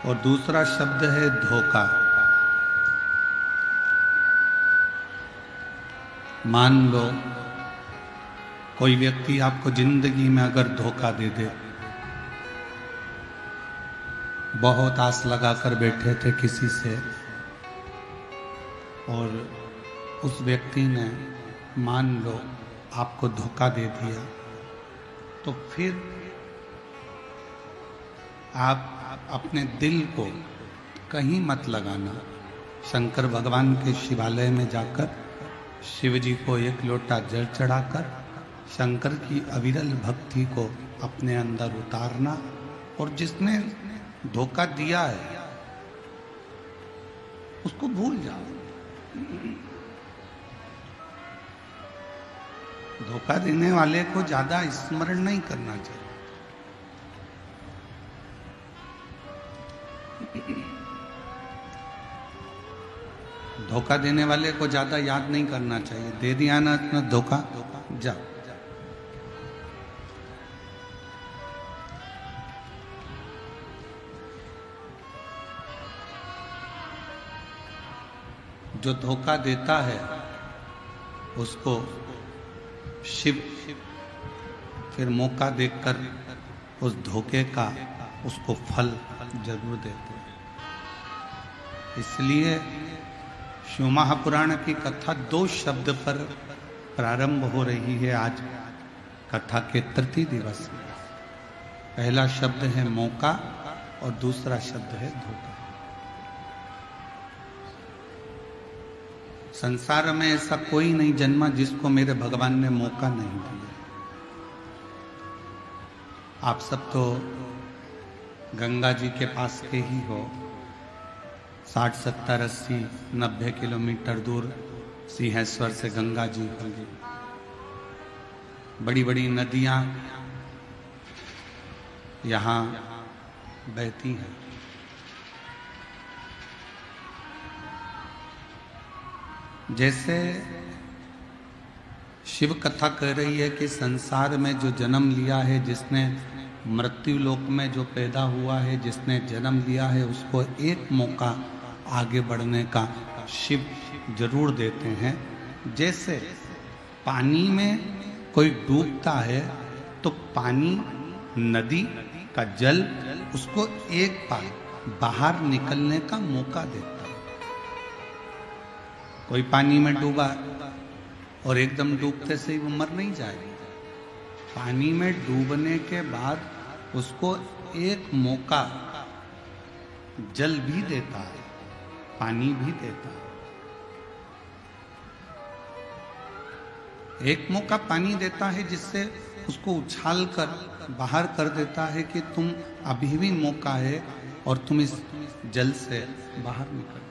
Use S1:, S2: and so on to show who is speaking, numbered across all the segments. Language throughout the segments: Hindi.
S1: और दूसरा शब्द है धोखा। मान लो कोई व्यक्ति आपको जिंदगी में अगर धोखा दे दे, बहुत आस लगा कर बैठे थे किसी से और उस व्यक्ति ने मान लो आपको धोखा दे दिया, तो फिर आप अपने दिल को कहीं मत लगाना। शंकर भगवान के शिवालय में जाकर शिव जी को एक लोटा जल चढ़ाकर शंकर की अविरल भक्ति को अपने अंदर उतारना, और जिसने धोखा दिया है उसको भूल जाओ। धोखा देने वाले को ज्यादा स्मरण नहीं करना चाहिए। धोखा देने वाले को ज्यादा याद नहीं करना चाहिए। दे दिया ना इतना धोखा, जा। जो धोखा देता है उसको शिव फिर मौका देखकर उस धोखे का उसको फल जरूर देते हैं। इसलिए शिव महापुराण की कथा 2 शब्द पर प्रारंभ हो रही है आज कथा के तृतीय दिवस में। पहला शब्द है मौका और दूसरा शब्द है धोखा। संसार में ऐसा कोई नहीं जन्मा जिसको मेरे भगवान ने मौका नहीं दिया। आप सब तो गंगा जी के पास के ही हो। 60, 70, 80, 90 किलोमीटर दूर सिंहेश्वर से गंगा जी होंगी। बड़ी बड़ी नदियां यहाँ बहती हैं। जैसे शिव कथा कह रही है कि संसार में जो जन्म लिया है, जिसने मृत्यु लोक में जो पैदा हुआ है, जिसने जन्म लिया है, उसको एक मौका आगे बढ़ने का शिव जरूर देते हैं। जैसे पानी में कोई डूबता है तो पानी, नदी का जल उसको एक बार बाहर निकलने का मौका देता है। कोई पानी में डूबा और एकदम डूबते से ही वो मर नहीं जाएगा। पानी में डूबने के बाद उसको एक मौका जल भी देता है, पानी भी देता है। एक मौका पानी देता है जिससे उसको उछाल कर बाहर कर देता है कि तुम अभी भी मौका है और तुम इस जल से बाहर निकल।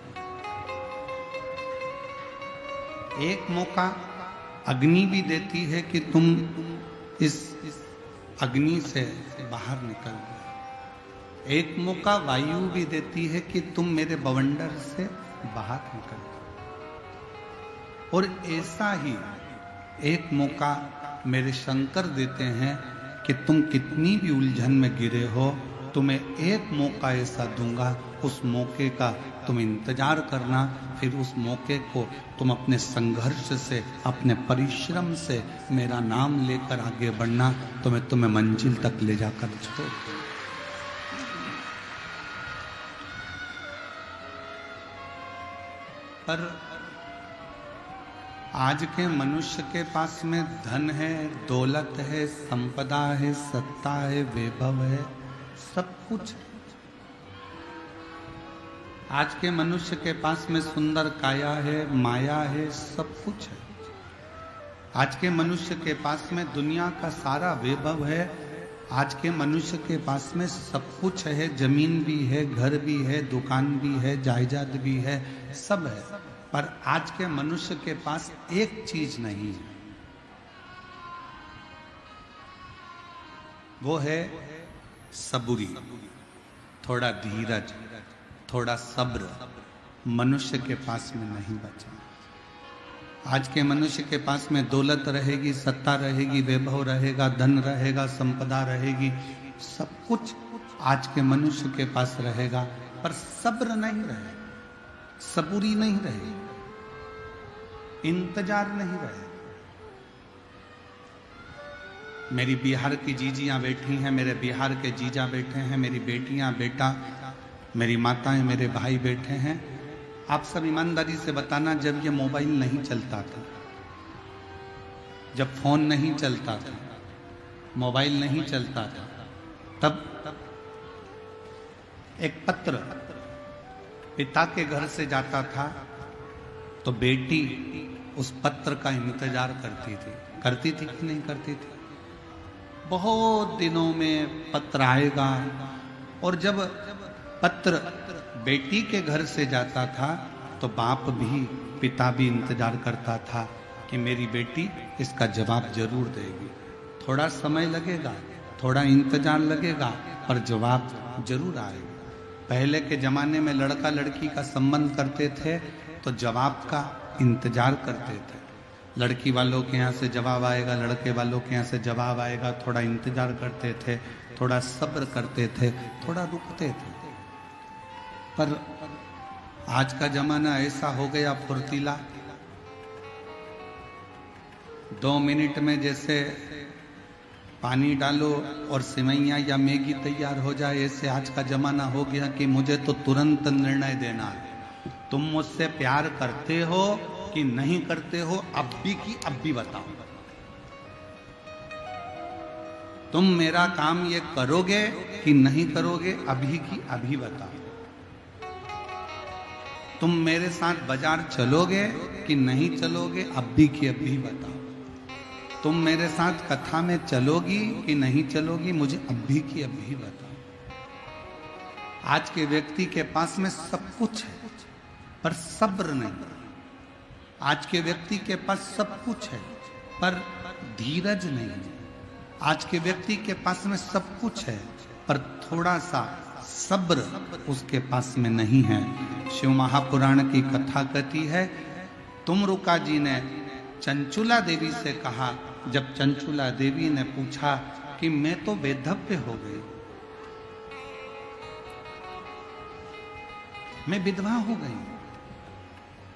S1: एक मौका अग्नि भी देती है कि तुम इस अग्नि से बाहर निकल गए। एक मौका वायु भी देती है कि तुम मेरे बवंडर से बाहर निकल गए। और ऐसा ही एक मौका मेरे शंकर देते हैं कि तुम कितनी भी उलझन में गिरे हो, तुम्हें एक मौका ऐसा दूंगा, उस मौके का तुम इंतजार करना। फिर उस मौके को तुम अपने संघर्ष से, अपने परिश्रम से मेरा नाम लेकर आगे बढ़ना, तो मैं तुम्हें मंजिल तक ले जाकर छोड़। पर आज के मनुष्य के पास में धन है, दौलत है, संपदा है, सत्ता है, वैभव है, सब कुछ। आज के मनुष्य के पास में सुंदर काया है, माया है, सब कुछ है। आज के मनुष्य के पास में दुनिया का सारा वैभव है। आज के मनुष्य के पास में सब कुछ है, जमीन भी है, घर भी है, दुकान भी है, जायदाद भी है, सब है। पर आज के मनुष्य के पास एक चीज नहीं है, वो है सबूरी, थोड़ा धीरज, थोड़ा सब्र। मनुष्य के पास में नहीं बचा। आज के मनुष्य के पास में दौलत रहेगी, सत्ता रहेगी, वैभव रहेगा, धन रहेगा, संपदा रहेगी, सब कुछ आज के मनुष्य के पास रहेगा, पर सब्र नहीं रहे, सबूरी नहीं रहे, इंतजार नहीं रहे। मेरी बिहार की जीजियां बैठी हैं, मेरे बिहार के जीजा बैठे हैं, मेरी बेटियां बेटा, मेरी माताएं मेरे भाई बैठे हैं। आप सब ईमानदारी से बताना, जब ये मोबाइल नहीं चलता था, जब फोन नहीं चलता था, मोबाइल नहीं चलता था, तब एक पत्र पिता के घर से जाता था तो बेटी उस पत्र का इंतजार करती थी कि नहीं करती थी? बहुत दिनों में पत्र आएगा। और जब पत्र बेटी के घर से जाता था तो बाप भी, पिता भी इंतजार करता था कि मेरी बेटी इसका जवाब जरूर देगी। थोड़ा समय लगेगा, थोड़ा इंतजार लगेगा, पर जवाब जरूर आएगा। पहले के जमाने में लड़का लड़की का संबंध करते थे तो जवाब का इंतजार करते थे। लड़की वालों के यहाँ से जवाब आएगा, लड़के वालों के यहाँ से जवाब आएगा, थोड़ा इंतजार करते थे, थोड़ा सब्र करते थे, थोड़ा रुकते थे। पर आज का जमाना ऐसा हो गया फुर्तीला, 2 मिनट में जैसे पानी डालो और सिवैयाँ या मैगी तैयार हो जाए, ऐसे आज का जमाना हो गया कि मुझे तो तुरंत निर्णय देना है। तुम मुझसे प्यार करते हो कि नहीं करते हो, अब भी की अब भी बताओ। तुम मेरा काम ये करोगे कि नहीं करोगे, अभी की अभी बताओ। तुम मेरे साथ बाजार चलोगे कि नहीं चलोगे, अब भी की अभी बताओ। तुम मेरे साथ कथा में चलोगी कि नहीं चलोगी, मुझे अभी की अभी बताओ। आज के व्यक्ति के पास में सब कुछ है पर सब्र नहीं। आज के व्यक्ति के पास सब कुछ है पर धीरज नहीं है। आज के व्यक्ति के पास में सब कुछ है पर थोड़ा सा सब्र उसके पास में नहीं है। शिव महापुराण की कथा कहती है, तुमरुका जी ने चंचुला देवी से कहा, जब चंचुला देवी ने पूछा कि मैं तो वेधव्य हो गई, मैं विधवा हो गई,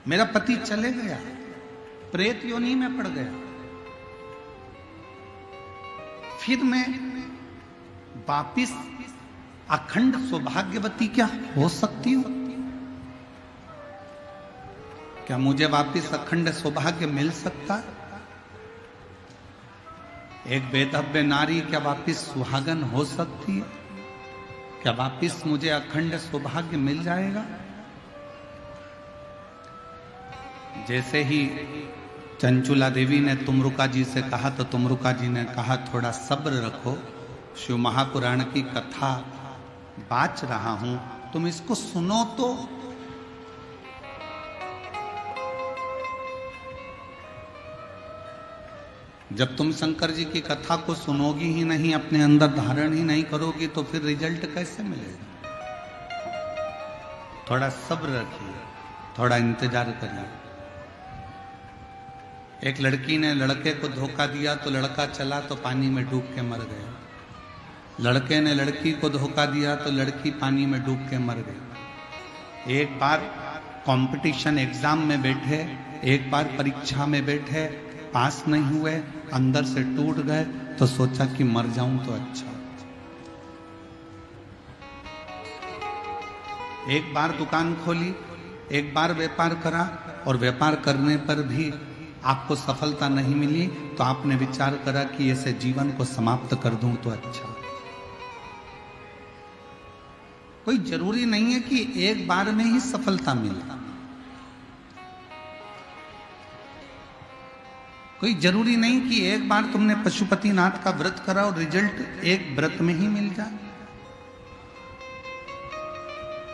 S1: मेरा पति चले गया, प्रेत योनि में पड़ गया, फिर मैं वापिस अखंड सौभाग्यवती क्या हो सकती हूं? क्या मुझे वापिस अखंड सौभाग्य मिल सकता? एक वेधव्य नारी क्या वापिस सुहागन हो सकती है? क्या वापिस मुझे अखंड सौभाग्य मिल जाएगा? जैसे ही चंचुला देवी ने तुमरुका जी से कहा तो तुमरुका जी ने कहा, थोड़ा सब्र रखो, शिव महापुराण की कथा बाच रहा हूं, तुम इसको सुनो तो। जब तुम शंकर जी की कथा को सुनोगी ही नहीं, अपने अंदर धारण ही नहीं करोगी, तो फिर रिजल्ट कैसे मिलेगा? थोड़ा सब्र रखिए, थोड़ा इंतजार करिए। एक लड़की ने लड़के को धोखा दिया तो लड़का चला तो पानी में डूब के मर गया। लड़के ने लड़की को धोखा दिया तो लड़की पानी में डूब के मर गई। एक बार कंपटीशन एग्जाम में बैठे, एक बार परीक्षा में बैठे, पास नहीं हुए, अंदर से टूट गए, तो सोचा कि मर जाऊं तो अच्छा। एक बार दुकान खोली, एक बार व्यापार करा, और व्यापार करने पर भी आपको सफलता नहीं मिली, तो आपने विचार करा कि ऐसे जीवन को समाप्त कर दूं तो अच्छा। कोई जरूरी नहीं है कि एक बार में ही सफलता मिले, कोई जरूरी नहीं कि एक बार तुमने पशुपतिनाथ का व्रत करा और रिजल्ट एक व्रत में ही मिल जाए।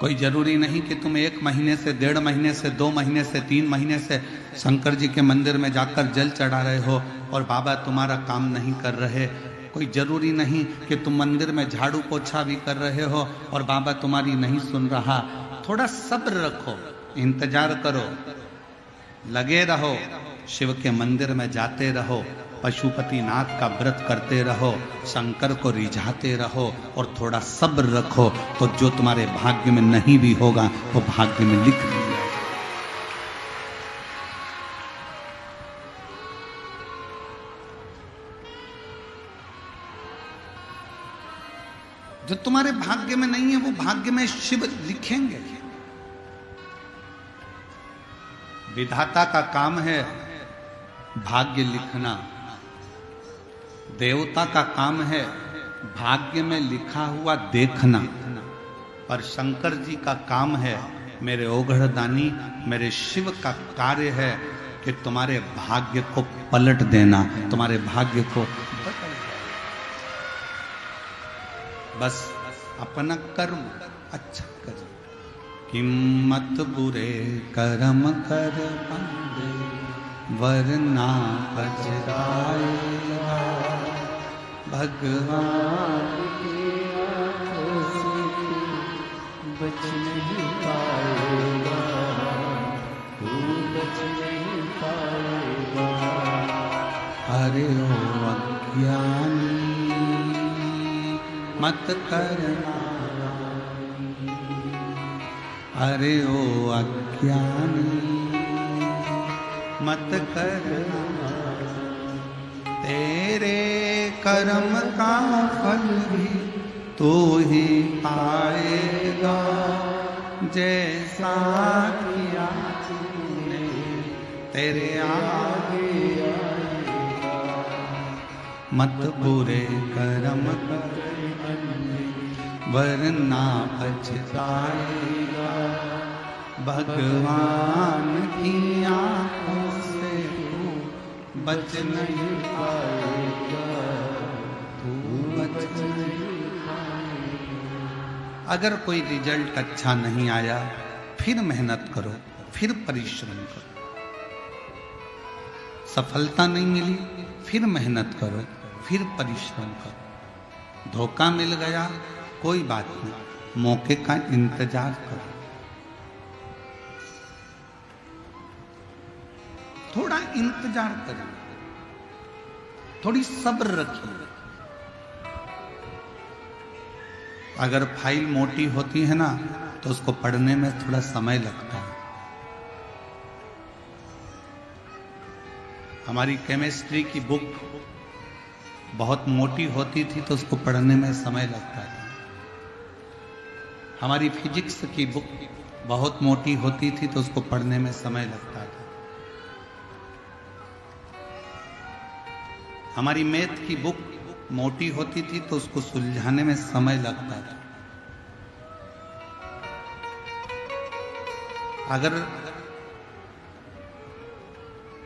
S1: कोई जरूरी नहीं कि तुम 1 महीने से, 1.5 महीने से, 2 महीने से, 3 महीने से शंकर जी के मंदिर में जाकर जल चढ़ा रहे हो और बाबा तुम्हारा काम नहीं कर रहे। कोई जरूरी नहीं कि तुम मंदिर में झाड़ू पोछा भी कर रहे हो और बाबा तुम्हारी नहीं सुन रहा। थोड़ा सब्र रखो, इंतजार करो, लगे रहो, शिव के मंदिर में जाते रहो, पशुपतिनाथ का व्रत करते रहो, शंकर को रिझाते रहो और थोड़ा सब्र रखो, तो जो तुम्हारे भाग्य में नहीं भी होगा वो भाग्य में लिख दिया। जो तुम्हारे भाग्य में नहीं है वो भाग्य में शिव लिखेंगे। विधाता का काम है भाग्य लिखना, देवता का काम है भाग्य में लिखा हुआ देखना, और शंकर जी का काम है, मेरे ओघड़दानी मेरे शिव का कार्य है कि तुम्हारे भाग्य को पलट देना, तुम्हारे भाग्य को बस अपना कर्म अच्छा कर, हिम्मत बुरे कर्म कर बंदे वरना पछताएगा, भगवान की आंखों से बच नहीं पाएगा, तू बच नहीं पाएगा। अरे ओ अज्ञानी मत करना, अरे ओ अज्ञानी मत करना, तेरे कर्म का फल भी तू ही पाएगा, जैसा किया तूने तेरे आगे आएगा। मत बुरे कर्म कर वरना पछताएगा, भगवान की आंखों से तू बच नहीं पाएगा, तू बच नहीं पाएगा। अगर कोई रिजल्ट अच्छा नहीं आया फिर मेहनत करो, फिर परिश्रम करो। सफलता नहीं मिली फिर मेहनत करो, फिर परिश्रम करो। धोखा मिल गया कोई बात नहीं, मौके का इंतजार करो, थोड़ा इंतजार करो, थोड़ी सब्र रखिए। अगर फाइल मोटी होती है ना तो उसको पढ़ने में थोड़ा समय लगता है। हमारी केमिस्ट्री की बुक बहुत मोटी होती थी तो उसको पढ़ने में समय लगता था। हमारी फिजिक्स की बुक बहुत मोटी होती थी तो उसको पढ़ने में समय लगता था। हमारी मैथ की बुक मोटी होती थी तो उसको सुलझाने में समय लगता था। अगर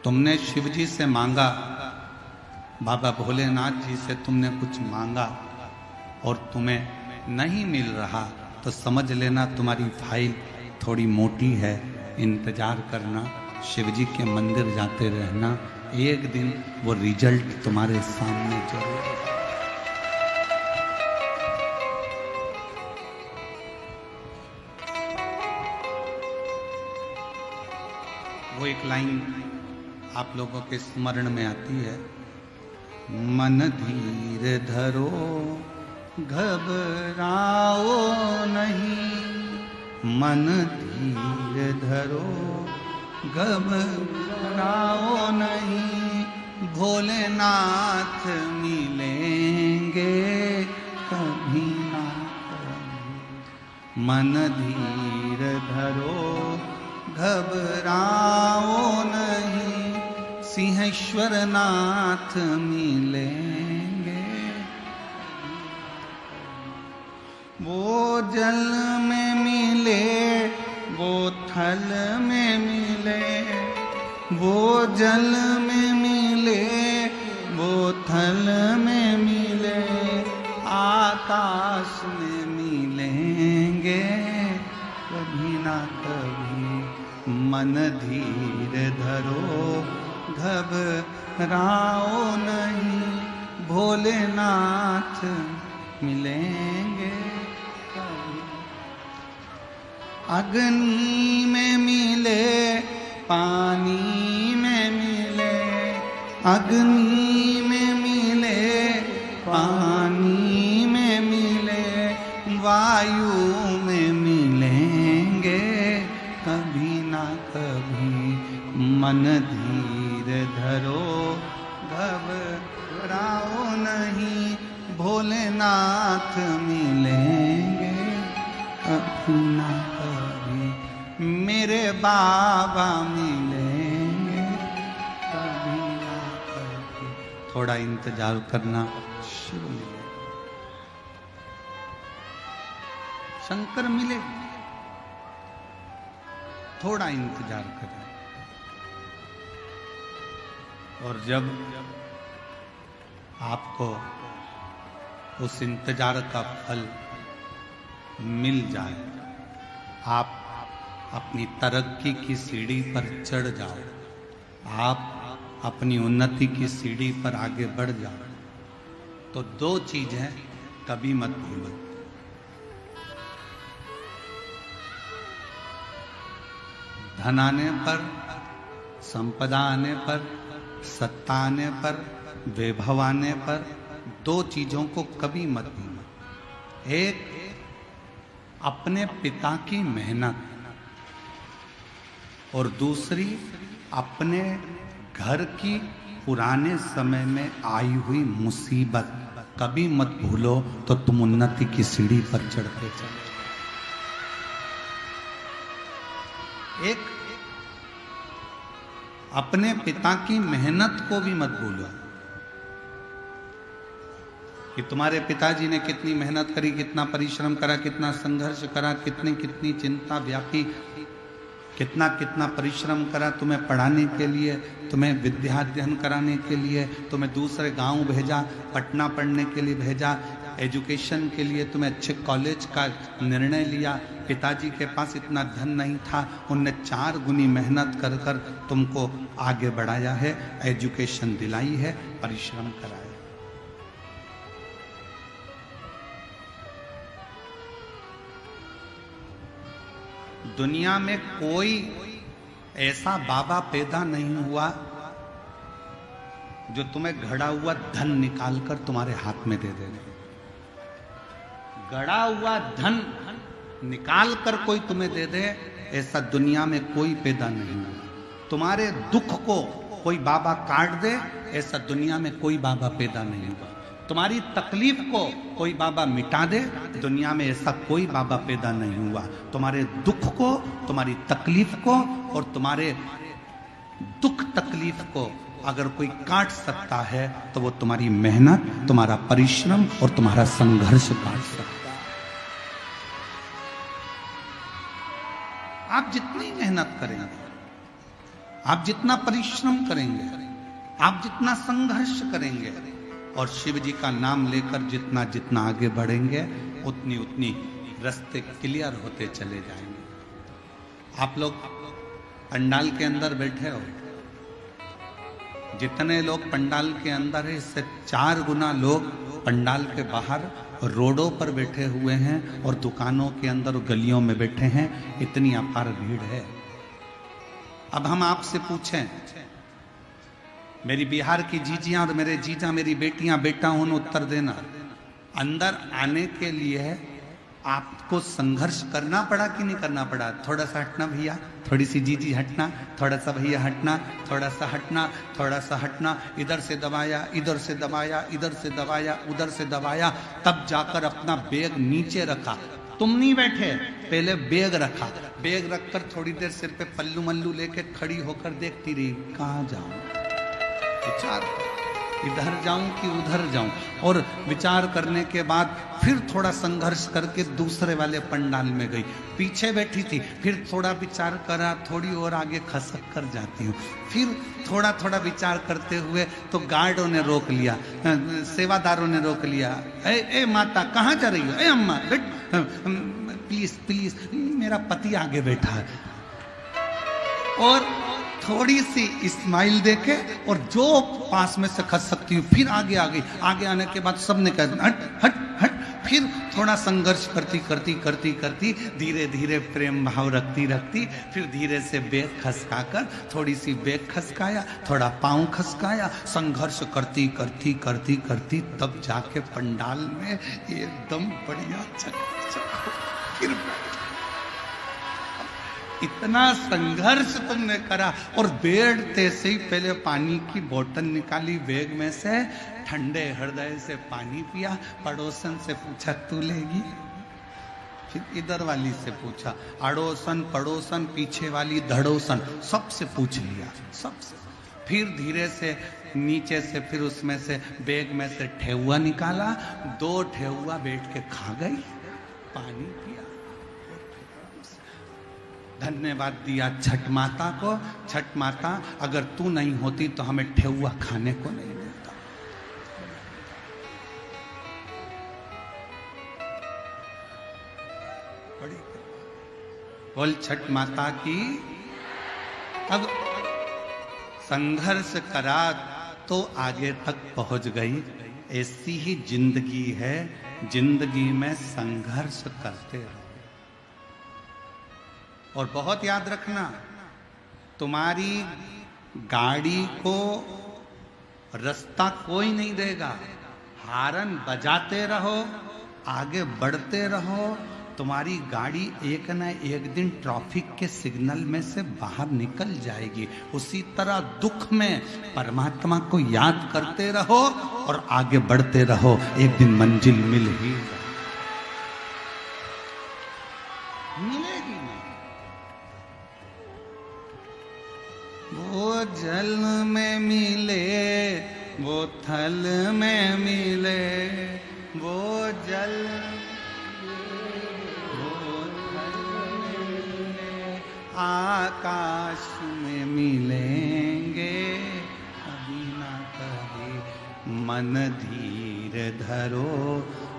S1: तुमने शिव जी से मांगा, बाबा भोलेनाथ जी से तुमने कुछ मांगा और तुम्हें नहीं मिल रहा, तो समझ लेना तुम्हारी फाइल थोड़ी मोटी है। इंतजार करना, शिव जी के मंदिर जाते रहना, एक दिन वो रिजल्ट तुम्हारे सामने जरूर। वो एक लाइन आप लोगों के स्मरण में आती है, मन धीर धरो घबराओ नहीं, मन धीर धरो घबराओ नहीं, भोलेनाथ मिलेंगे कभी ना कभी। मन धीर धरो घबराओ नहीं, सिंहेश्वर नाथ मिलेंगे। वो जल में मिले वो थल में मिले, वो जल में मिले वो थल में मिले, आकाश में मिलेंगे कभी ना कभी। मन धीर धरो घबराओ नहीं, भोलेनाथ मिलेंगे कभी। अग्नि में मिले पानी में मिले, अग्नि में मिलेंगे कभी ना कभी, मन धीर धरो घबराओ नहीं, भोलेनाथ मिलेंगे कभी ना कभी, मेरे बाबा मिलेंगे कभी ना कभी। थोड़ा इंतजार करना, शिव मिले, शंकर मिले, थोड़ा इंतजार करें। और जब आपको उस इंतजार का फल मिल जाए, आप अपनी तरक्की की सीढ़ी पर चढ़ जाओ, आप अपनी उन्नति की सीढ़ी पर आगे बढ़ जाओ, तो दो चीजें कभी मत भूलो। धन आने पर, संपदा आने पर, सत्ता आने पर, वैभव आने पर, दो चीजों को कभी मत भूलो। एक, अपने पिता की मेहनत, और दूसरी, अपने घर की पुराने समय में आई हुई मुसीबत कभी मत भूलो, तो तुम उन्नति की सीढ़ी पर चढ़ते चले। एक, अपने पिता की मेहनत को भी मत भूलो कि तुम्हारे पिताजी ने कितनी मेहनत करी, कितना परिश्रम करा, कितना संघर्ष करा, कितनी कितनी चिंता व्यापी, कितना कितना परिश्रम करा तुम्हें पढ़ाने के लिए, तुम्हें विद्या अध्ययन कराने के लिए, तुम्हें दूसरे गांव भेजा, पटना पढ़ने के लिए भेजा, एजुकेशन के लिए तुम्हें अच्छे कॉलेज का निर्णय लिया। पिताजी के पास इतना धन नहीं था, उनने 4 गुनी मेहनत कर कर तुमको आगे बढ़ाया है, एजुकेशन दिलाई है, परिश्रम कराया। दुनिया में कोई ऐसा बाबा पैदा नहीं हुआ जो तुम्हें घड़ा हुआ धन निकालकर तुम्हारे हाथ में दे दे। गड़ा हुआ धन निकाल कर कोई तुम्हें दे दे, ऐसा दुनिया में कोई पैदा नहीं हुआ। तुम्हारे दुख को कोई बाबा काट दे, ऐसा दुनिया में कोई बाबा पैदा नहीं हुआ। तुम्हारी तकलीफ को कोई बाबा मिटा दे, दुनिया में ऐसा कोई बाबा पैदा नहीं हुआ। तुम्हारे दुख को, तुम्हारी तकलीफ को और तुम्हारे दुख तकलीफ को अगर कोई काट सकता है तो वो तुम्हारी मेहनत, तुम्हारा परिश्रम और तुम्हारा संघर्ष काट सकता है। आप जितनी मेहनत करेंगे, आप जितना परिश्रम करेंगे, आप जितना संघर्ष करेंगे और शिव जी का नाम लेकर जितना जितना आगे बढ़ेंगे, उतनी उतनी रास्ते क्लियर होते चले जाएंगे। आप लोग पंडाल के अंदर बैठे हो, जितने लोग पंडाल के अंदर है, इससे 4 गुना लोग पंडाल के बाहर रोडों पर बैठे हुए हैं और दुकानों के अंदर और गलियों में बैठे हैं। इतनी अपार भीड़ है। अब हम आपसे पूछें, मेरी बिहार की जीजियां और मेरे जीजा, मेरी बेटियां, बेटा उन उत्तर देना। अंदर आने के लिए आपको संघर्ष करना पड़ा कि नहीं करना पड़ा? थोड़ा सा हटना भैया, थोड़ी सी जीजी हटना, थोड़ा सा भैया हटना, थोड़ा सा हटना, थोड़ा सा हटना, इधर से दबाया, इधर से दबाया, इधर से दबाया, उधर से दबाया, तब जाकर अपना बैग नीचे रखा। तुम नहीं बैठे, पहले बैग रखा। बैग रखकर थोड़ी देर सिर पे पल्लू मल्लू लेके खड़ी होकर देखती रही, कहाँ जाऊं, विचार, इधर जाऊं कि उधर जाऊं। और विचार करने के बाद फिर थोड़ा संघर्ष करके दूसरे वाले पंडाल में गई। पीछे बैठी थी, फिर थोड़ा विचार करा, थोड़ी और आगे खसक कर जाती हूँ। फिर थोड़ा थोड़ा विचार करते हुए तो गार्डों ने रोक लिया, सेवादारों ने रोक लिया। ए माता कहाँ जा रही हो? ए अम्मा बेट, प्लीज प्लीज, मेरा पति आगे बैठा है। और थोड़ी सी स्माइल देके और जो पास में से खस सकती हूँ, फिर आगे आ गई। आगे आने के बाद सबने कहा हट हट हट। फिर थोड़ा संघर्ष करती करती करती करती धीरे धीरे प्रेम भाव रखती रखती फिर धीरे से बैग खसकाकर थोड़ी सी बैग खसकाया, थोड़ा पाँव खसकाया, संघर्ष करती करती करती करती तब जाके पंडाल में एकदम बढ़िया चक गिर पड़े। इतना संघर्ष तुमने करा और बैठते से ही पहले पानी की बोतल निकाली बैग में से, ठंडे हृदय से पानी पिया, पड़ोसन से पूछा तू लेगी? फिर इधर वाली से पूछा, अड़ोसन पड़ोसन पीछे वाली धड़ोसन सबसे पूछ लिया, सबसे। फिर धीरे से नीचे से फिर उसमें से बैग में से ठेहुआ निकाला, 2 ठेहुआ बैठ के खा गई, पानी पिया, धन्यवाद दिया छठ माता को। छठ माता अगर तू नहीं होती तो हमें ठेहुआ खाने को नहीं मिलता। बड़ी बोल छठ माता की। अब संघर्ष करा तो आगे तक पहुंच गई। ऐसी ही जिंदगी है, जिंदगी में संघर्ष करते रहो। और बहुत याद रखना, तुम्हारी गाड़ी को रास्ता कोई नहीं देगा। हारन बजाते रहो, आगे बढ़ते रहो, तुम्हारी गाड़ी एक न एक दिन ट्रैफिक के सिग्नल में से बाहर निकल जाएगी। उसी तरह दुख में परमात्मा को याद करते रहो और आगे बढ़ते रहो, एक दिन मंजिल मिल ही मिलेगी। वो जल में मिले, वो थल में मिले, वो जल वो थल में मिले, आकाश में मिलेंगे कभी ना कभी। मन धीर धरो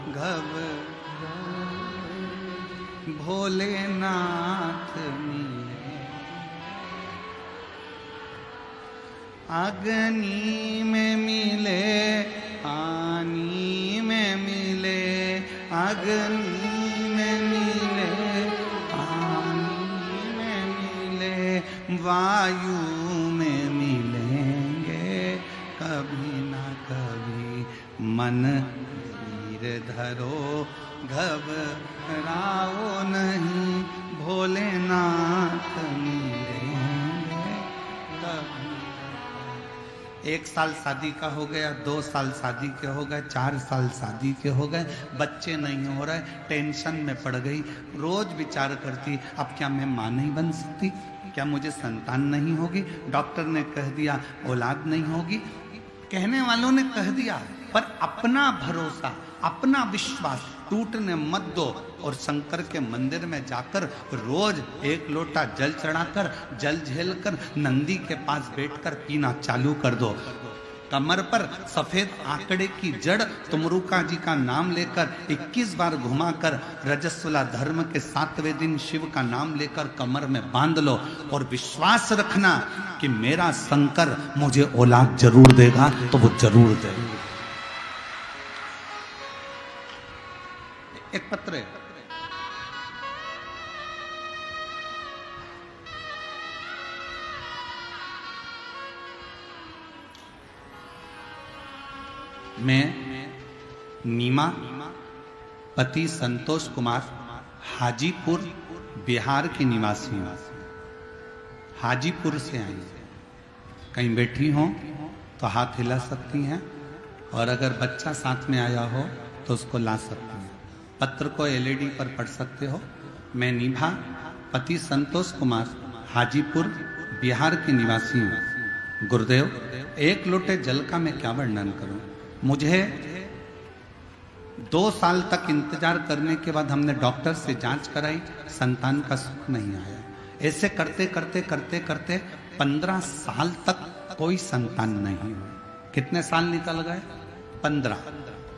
S1: घबराओ, भोलेनाथ मिले। अग्नि में मिले, पानी में मिले, अग्नि में मिले, पानी में मिले, वायु में मिलेंगे कभी ना कभी। मन धीर धरो घबराओ नहीं, भोलेनाथ मिलेंगे कभी। 1 साल शादी का हो गया, 2 साल शादी के हो गए, 4 साल शादी के हो गए, बच्चे नहीं हो रहे, टेंशन में पड़ गई। रोज विचार करती, अब क्या मैं माँ नहीं बन सकती? क्या मुझे संतान नहीं होगी? डॉक्टर ने कह दिया औलाद नहीं होगी, कहने वालों ने कह दिया, पर अपना भरोसा, अपना विश्वास टूटने मत दो। और शंकर के मंदिर में जाकर रोज 1 लोटा जल चढ़ाकर, जल झेलकर नंदी के पास बैठकर पीना चालू कर दो। कमर पर सफेद आंकड़े की जड़ तुमरुका जी का नाम लेकर 21 बार घुमाकर रजस्वला धर्म के 7वें दिन शिव का नाम लेकर कमर में बांध लो और विश्वास रखना कि मेरा शंकर मुझे औलाद जरूर देगा, तो वो जरूर देगा। एक पत्र है, मैं नीमा पति संतोष कुमार हाजीपुर बिहार के निवासी हूँ। हाजीपुर से आई, कहीं बैठी हो तो हाथ हिला सकती हैं, और अगर बच्चा साथ में आया हो तो उसको ला सकती हैं। पत्र को एलईडी पर पढ़ सकते हो। मैं नीभा पति संतोष कुमार हाजीपुर बिहार के निवासी हूँ। गुरुदेव, 1 लोटे जल का मैं क्या वर्णन करूं। मुझे 2 साल तक इंतजार करने के बाद हमने डॉक्टर से जांच कराई, संतान का सुख नहीं आया। ऐसे करते करते करते करते 15 साल तक कोई संतान नहीं हुई। कितने साल निकल गए?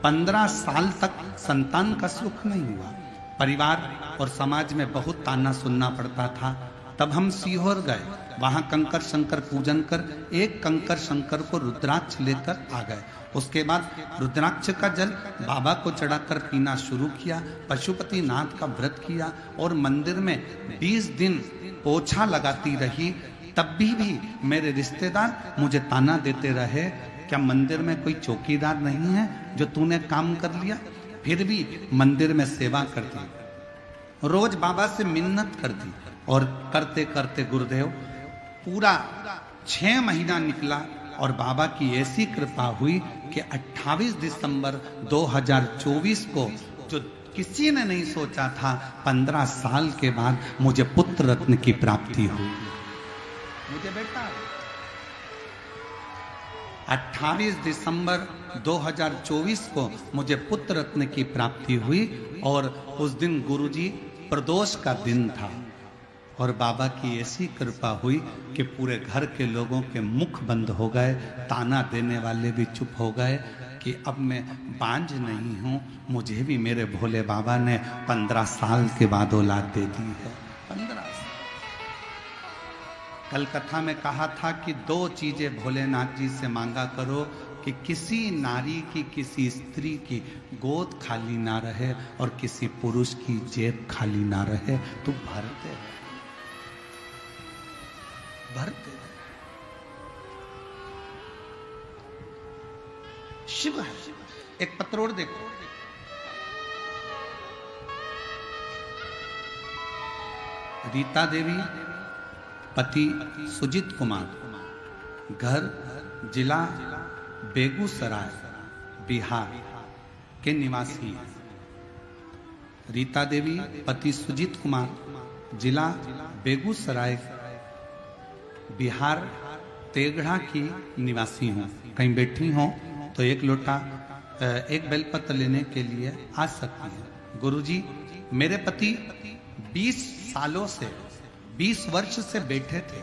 S1: 15 साल तक संतान का सुख नहीं हुआ। परिवार और समाज में बहुत ताना सुनना पड़ता था। तब हम सीहोर गए, वहां कंकर शंकर पूजन कर एक कंकर शंकर को रुद्राक्ष लेकर आ गए। उसके बाद रुद्राक्ष का जल बाबा को चढ़ाकर पीना शुरू किया, पशुपति नाथ का व्रत किया और मंदिर में 20 दिन पोछा लगाती रही। तब भी मेरे रिश्तेदार मुझे ताना देते रहे, क्या मंदिर में कोई चौकीदार नहीं है जो तूने काम कर लिया? फिर भी मंदिर में सेवा करती। रोज बाबा से मिन्नत करती और करते करते गुरुदेव पूरा 6 महीना निकला और बाबा की ऐसी कृपा हुई कि 28 दिसंबर 2024 को, जो किसी ने नहीं सोचा था, 15 साल के बाद मुझे पुत्र रत्न की प्राप्ति हुई। मुझे बेटा 28 दिसंबर 2024 को मुझे पुत्र रत्न की प्राप्ति हुई और उस दिन गुरुजी प्रदोष का दिन था और बाबा की ऐसी कृपा हुई कि पूरे घर के लोगों के मुख बंद हो गए, ताना देने वाले भी चुप हो गए कि अब मैं बांझ नहीं हूं, मुझे भी मेरे भोले बाबा ने 15 साल के बाद औलाद दे दी है। 15 साल। कल कथा में कहा था कि 2 चीजें भोलेनाथ जी से मांगा करो कि किसी नारी की, किसी स्त्री की गोद खाली ना रहे और किसी पुरुष की जेब खाली ना रहे। तू भरते है, भरते है। शिव है। एक पत्रोड़ देखो, रीता देवी, पति सुजीत कुमार, घर जिला बेगूसराय बिहार के निवासी हैं। रीता देवी पति सुजीत कुमार, जिला बेगूसराय बिहार तेगढ़ा की निवासी हूँ। कहीं बैठी हो तो एक लोटा एक बेलपत्र लेने के लिए आ सकती है। गुरुजी, मेरे पति 20 सालों से 20 वर्ष से बैठे थे।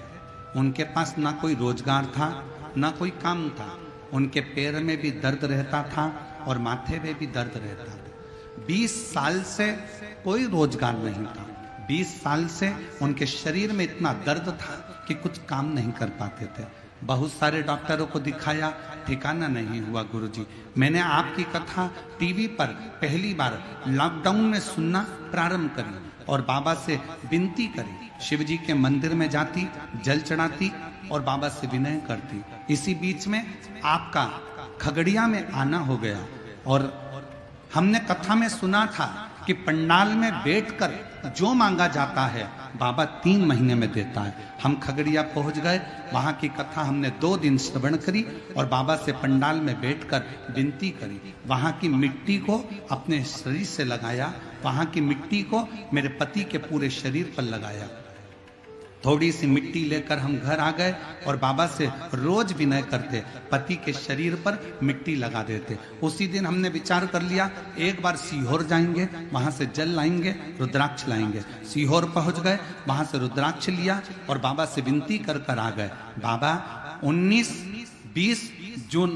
S1: उनके पास ना कोई रोजगार था, ना कोई काम था। उनके पैर में भी दर्द रहता था और माथे में भी दर्द रहता था। 20 साल से कोई रोजगार नहीं था। 20 साल से उनके शरीर में इतना दर्द था कि कुछ काम नहीं कर पाते थे। बहुत सारे डॉक्टरों को दिखाया, ठिकाना नहीं हुआ। गुरुजी, मैंने आपकी कथा टीवी पर पहली बार लॉकडाउन में सुनना प्रारंभ करी और बाबा से विनती करी। शिव जी के मंदिर में जाती, जल चढ़ाती और बाबा से विनय करती। इसी बीच में आपका खगड़िया में आना हो गया और हमने कथा में सुना था कि पंडाल में बैठकर जो मांगा जाता है बाबा 3 महीने में देता है। हम खगड़िया पहुंच गए, वहां की कथा हमने 2 दिन श्रवण करी और बाबा से पंडाल में बैठकर विनती करी। वहां की मिट्टी को अपने शरीर से लगाया, वहां की मिट्टी को मेरे पति के पूरे शरीर पर लगाया। थोड़ी सी मिट्टी लेकर हम घर आ गए और बाबा से रोज विनय करते, पति के शरीर पर मिट्टी लगा देते। उसी दिन हमने विचार कर लिया, एक बार सीहोर जाएंगे, वहां से जल लाएंगे, रुद्राक्ष लाएंगे। सीहोर पहुंच गए, वहां से रुद्राक्ष लिया और बाबा से विनती कर कर आ गए। बाबा 19-20 जून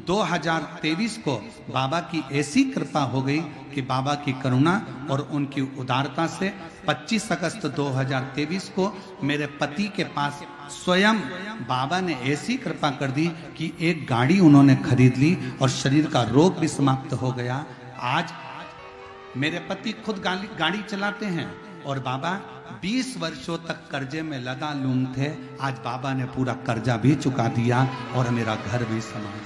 S1: 2023 को बाबा की ऐसी कृपा हो गई कि बाबा की करुणा और उनकी उदारता से 25 अगस्त 2023 को मेरे पति के पास स्वयं बाबा ने ऐसी कृपा कर दी कि एक गाड़ी उन्होंने खरीद ली और शरीर का रोग भी समाप्त हो गया। आज मेरे पति खुद गाड़ी चलाते हैं और बाबा 20 वर्षों तक कर्जे में लदालूम थे। आज बाबा ने पूरा कर्जा भी चुका दिया और मेरा घर भी संभाल।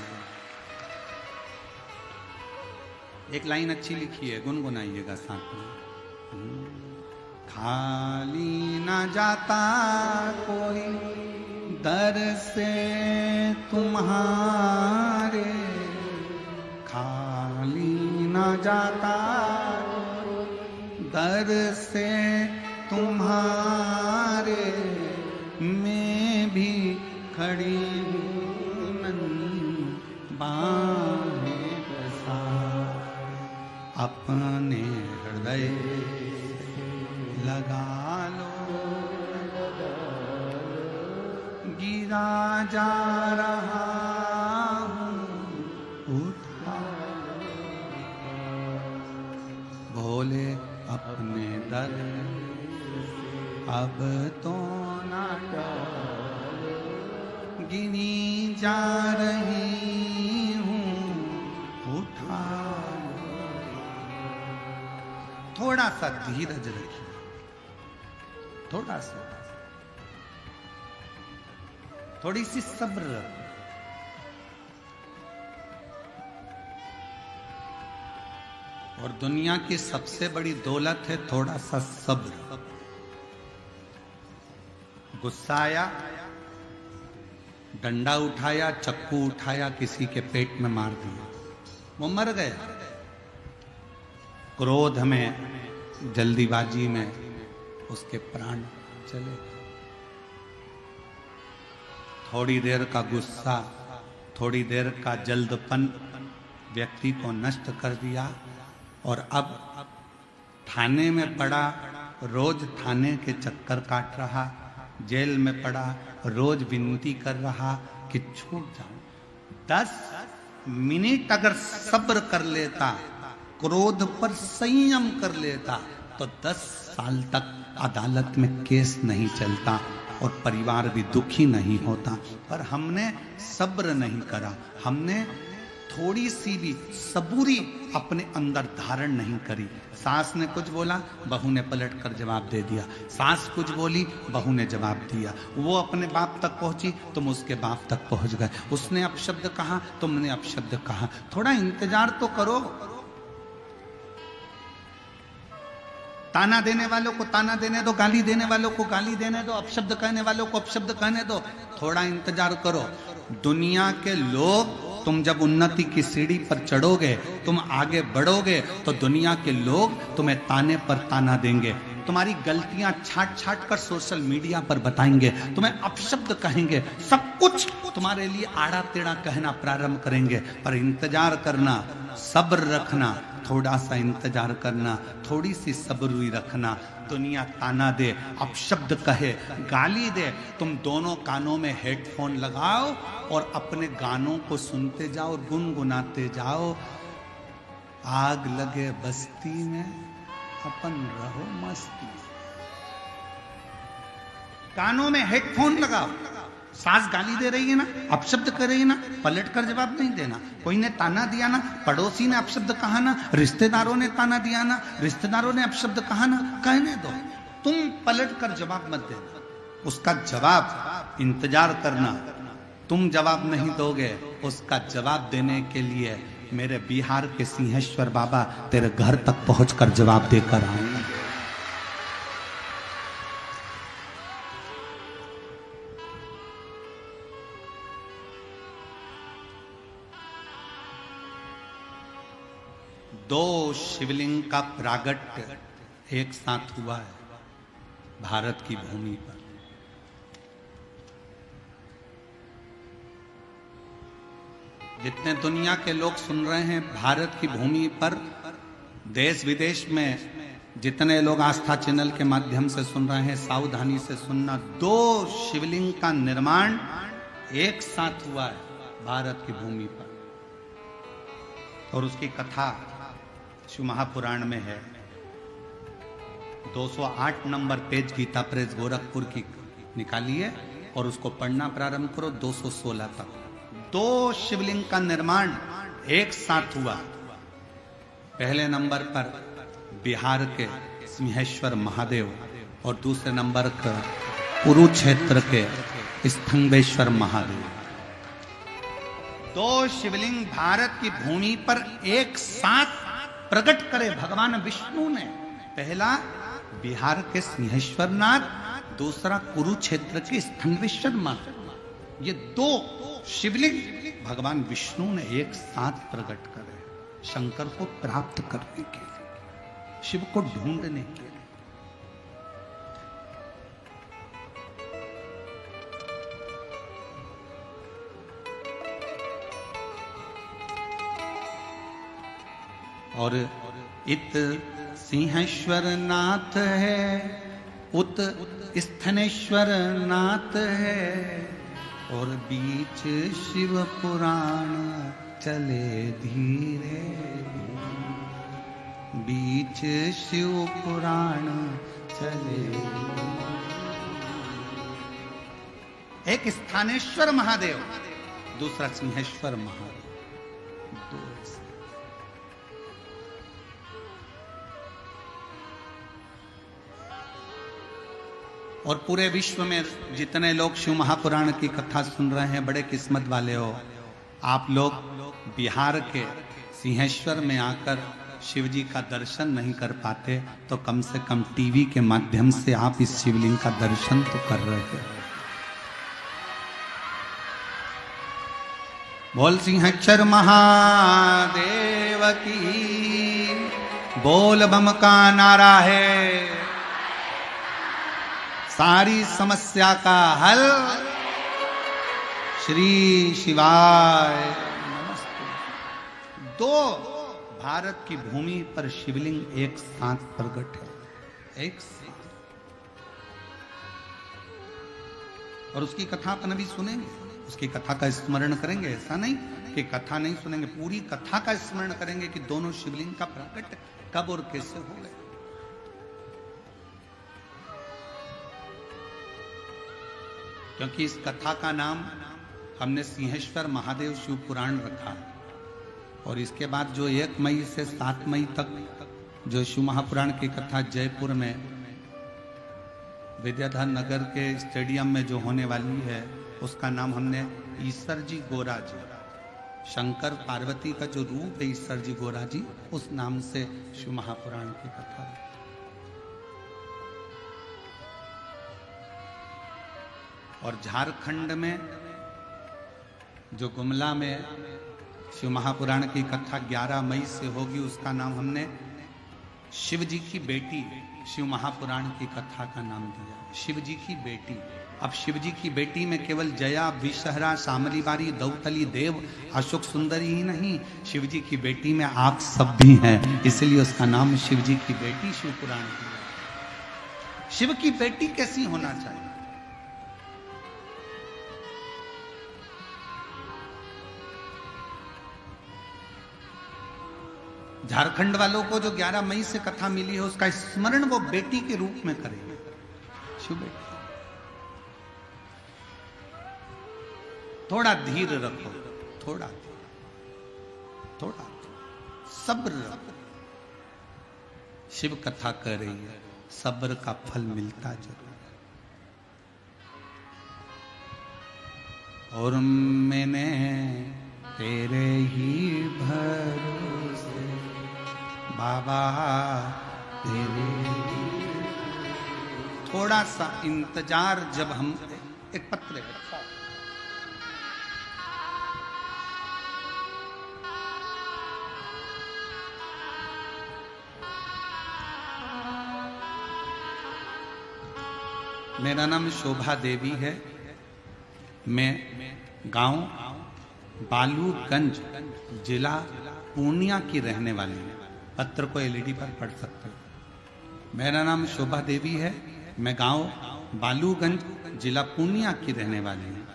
S1: एक लाइन अच्छी लिखी है, गुनगुनाइएगा साथ में। खाली ना जाता कोई दर से तुम्हारे, खाली ना जाता दर से तुम्हारे, मैं भी खड़ी हूँ बाहें बसा, अपने हृदय लगा लो, गिरा जा रहा हूँ उठा, भोले अपने दर अब तो ना गिनी जा रही हूँ उठा। थोड़ा सा धीरज रखिए, थोड़ा सा, थोड़ी सी सब्र रखो। और दुनिया की सबसे बड़ी दौलत है थोड़ा सा सब्र। गुस्सा आया, डंडा उठाया, चक्कू उठाया, किसी के पेट में मार दिया, वो मर गया। क्रोध में, जल्दीबाजी में उसके प्राण चले। थोड़ी देर का गुस्सा, थोड़ी देर का जल्दपन व्यक्ति को नष्ट कर दिया, और अब थाने में पड़ा, रोज थाने के चक्कर काट रहा, जेल में पड़ा, रोज विनती कर रहा कि छूट जाऊं। 10 मिनट अगर सब्र कर लेता, क्रोध पर संयम कर लेता, तो 10 साल तक अदालत में केस नहीं चलता और परिवार भी दुखी नहीं होता। पर हमने सब्र नहीं करा, हमने थोड़ी सी भी सबूरी अपने अंदर धारण नहीं करी। सास ने कुछ बोला, बहू ने पलट कर जवाब दे दिया। सास कुछ बोली, बहू ने जवाब दिया। वो अपने बाप तक पहुंची, तुम उसके बाप तक पहुंच गए। उसने अपशब्द कहा, तुमने अपशब्द कहा। थोड़ा इंतजार तो करो। ताना देने वालों को ताना देने दो, गाली देने वालों को गाली देने दो, अपशब्द कहने वालों को अपशब्द कहने दो। थोड़ा इंतजार करो। दुनिया के लोग, तुम जब उन्नति की सीढ़ी पर चढ़ोगे, तुम आगे बढ़ोगे, तो दुनिया के लोग तुम्हें ताने पर ताना देंगे, तुम्हारी गलतियां छाट छाट कर सोशल मीडिया पर बताएंगे, तुम्हें अपशब्द कहेंगे, सब कुछ तुम्हारे लिए आड़ा टेढ़ा कहना प्रारंभ करेंगे। पर इंतजार करना, सब्र रखना, थोड़ा सा इंतजार करना, थोड़ी सी सब्र रखना। दुनिया ताना दे, अपशब्द कहे, गाली दे, तुम दोनों कानों में हेडफोन लगाओ और अपने गानों को सुनते जाओ, गुनगुनाते जाओ। आग लगे बस्ती में, अपन रहो मस्ती। कानों में हेडफोन लगाओ। सास गाली दे रही है ना, अपशब्द कर रही है ना, पलट कर जवाब नहीं देना। कोई ने ताना दिया ना, पड़ोसी ने अपशब्द कहा ना, रिश्तेदारों ने ताना दिया ना, रिश्तेदारों ने अपशब्द कहा ना, कहने दो, तुम पलट कर जवाब मत देना। उसका जवाब इंतजार करना। तुम जवाब नहीं दोगे, उसका जवाब देने के लिए मेरे बिहार के सिंहेश्वर बाबा तेरे घर तक पहुंचकर जवाब देकर आएंगे। दो शिवलिंग का प्रागट्य एक साथ हुआ है भारत की भूमि पर। जितने दुनिया के लोग सुन रहे हैं, भारत की भूमि पर, देश विदेश में जितने लोग आस्था चैनल के माध्यम से सुन रहे हैं, सावधानी से सुनना। 2 शिवलिंग का निर्माण एक साथ हुआ है भारत की भूमि पर, और उसकी कथा शिव महापुराण में है। 208 number page Gita Press Gorakhpur की निकालिए और उसको पढ़ना प्रारंभ करो 216 तक। 2 शिवलिंग का निर्माण एक साथ हुआ। पहले नंबर पर बिहार के सिंहेश्वर महादेव और दूसरे नंबर पर कुरुक्षेत्र के स्तंभेश्वर महादेव। 2 शिवलिंग भारत की भूमि पर एक साथ प्रकट करे भगवान विष्णु ने। पहला बिहार के सिंहेश्वरनाथ, दूसरा कुरुक्षेत्र के स्तंभेश्वर महादेव। ये 2 शिवलिंग भगवान विष्णु ने एक साथ प्रकट करे, शंकर को प्राप्त करने के लिए, शिव को ढूंढने के लिए। और इत सिंहेश्वर नाथ है, उत स्थनेश्वर नाथ है, और बीच शिव पुराण चले धीरे, बीच शिव पुराण चले। एक स्थानेश्वर महादेव, दूसरा सिंहेश्वर महादेव। और पूरे विश्व में जितने लोग शिव महापुराण की कथा सुन रहे हैं, बड़े किस्मत वाले हो। आप लोग बिहार के सिंहेश्वर में आकर शिव जी का दर्शन नहीं कर पाते तो कम से कम टीवी के माध्यम से आप इस शिवलिंग का दर्शन तो कर रहे हैं। बोल सिंहक्षर महादेव की, बोल बम का नारा है, सारी समस्या का हल श्री शिवाय नमस्ते। दो भारत की भूमि पर शिवलिंग एक साथ प्रकट है, एक साथ। और उसकी कथा अपन अभी सुनेंगे, उसकी कथा का स्मरण करेंगे। ऐसा नहीं कि कथा नहीं सुनेंगे, पूरी कथा का स्मरण करेंगे कि दोनों शिवलिंग का प्रकट कब और कैसे हो गए। क्योंकि इस कथा का नाम हमने सिंहेश्वर महादेव शिव पुराण रखा, और इसके बाद जो 1 मई से 7 मई तक जो शिव महापुराण की कथा जयपुर में विद्याधर नगर के स्टेडियम में जो होने वाली है, उसका नाम हमने ईश्वर जी गोरा जी, शंकर पार्वती का जो रूप है ईश्वर जी गोरा जी, उस नाम से शिव महापुराण की कथा है। और झारखंड में जो गुमला में शिव महापुराण की कथा 11 मई से होगी, उसका नाम हमने शिव जी की बेटी शिव महापुराण की कथा का नाम दिया, शिव जी की बेटी। अब शिव जी की बेटी में केवल जया, विषहरा, शामली बारी, दौतली, देव, अशोक सुंदरी ही नहीं, शिव जी की बेटी में आप सब भी हैं, इसलिए उसका नाम शिव जी की बेटी शिव पुराण की। शिव की बेटी कैसी होना चाहिए? झारखंड वालों को जो 11 मई से कथा मिली है, उसका स्मरण वो बेटी के रूप में करेंगे, शिव बेटी। थोड़ा धीर रखो, थोड़ा सब्र रखो। शिव कथा कर रही है, सब्र का फल मिलता जरूर। और मैंने तेरे ही भरोसे बाबा तेरे, थोड़ा सा इंतजार। जब हम एक पत्र है, मेरा नाम शोभा देवी है, मैं गांव बालूगंज जिला पूर्णिया की रहने वाली हूँ। पत्र को एलईडी पर पढ़ सकते हो। मेरा नाम शोभा देवी है, मैं गांव बालूगंज जिला पूर्णिया की रहने वाली हूँ।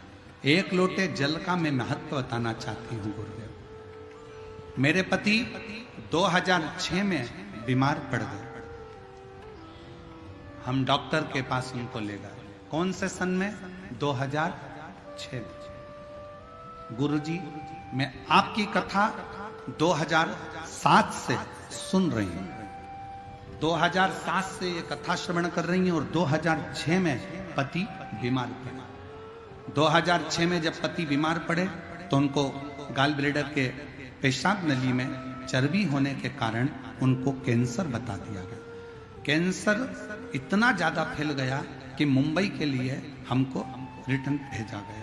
S1: एक लोटे जल का मैं महत्व बताना चाहती हूँ गुरुदेव। मेरे पति 2006 में बीमार पड़ गए। हम डॉक्टर के पास उनको ले गए। कौन से सन में? 2006 में। गुरुजी, मैं आपकी कथा 2007 से सुन रही हूं। 2007 से ये कथा श्रवण कर रही हैं और 2006 में पति बीमार पड़े। 2006 में जब पति बीमार पड़े तो उनको गाल ब्लेडर के पेशाब नली में चर्बी होने के कारण उनको कैंसर बता दिया गया। कैंसर इतना ज्यादा फैल गया कि मुंबई के लिए हमको रिटर्न भेजा गया।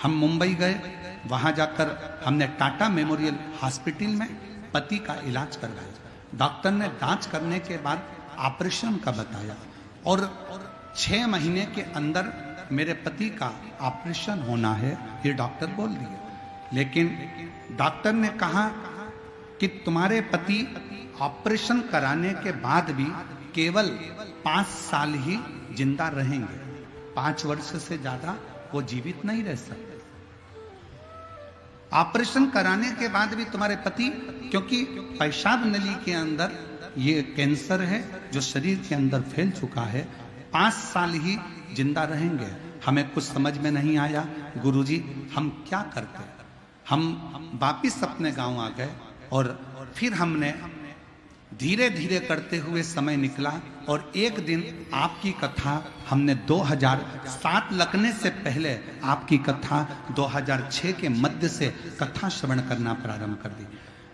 S1: हम मुंबई गए, वहां जाकर हमने टाटा मेमोरियल हॉस्पिटल में पति का इलाज करवाया। डॉक्टर ने जांच करने के बाद ऑपरेशन का बताया और 6 महीने के अंदर मेरे पति का ऑपरेशन होना है, ये डॉक्टर बोल दिए। लेकिन डॉक्टर ने कहा कि तुम्हारे पति ऑपरेशन कराने के बाद भी केवल 5 साल ही जिंदा रहेंगे, 5 वर्ष से ज्यादा वो जीवित नहीं रह सकते। ऑपरेशन कराने के बाद भी तुम्हारे पति, क्योंकि पेशाब नली के अंदर ये कैंसर है जो शरीर के अंदर फैल चुका है, 5 साल ही जिंदा रहेंगे। हमें कुछ समझ में नहीं आया, गुरुजी हम क्या करते। हम वापिस अपने गांव आ गए और फिर हमने धीरे धीरे करते हुए समय निकला और एक दिन आपकी कथा हमने 2007 लगने से पहले आपकी कथा 2006 के मध्य से कथा श्रवण करना प्रारंभ कर दी।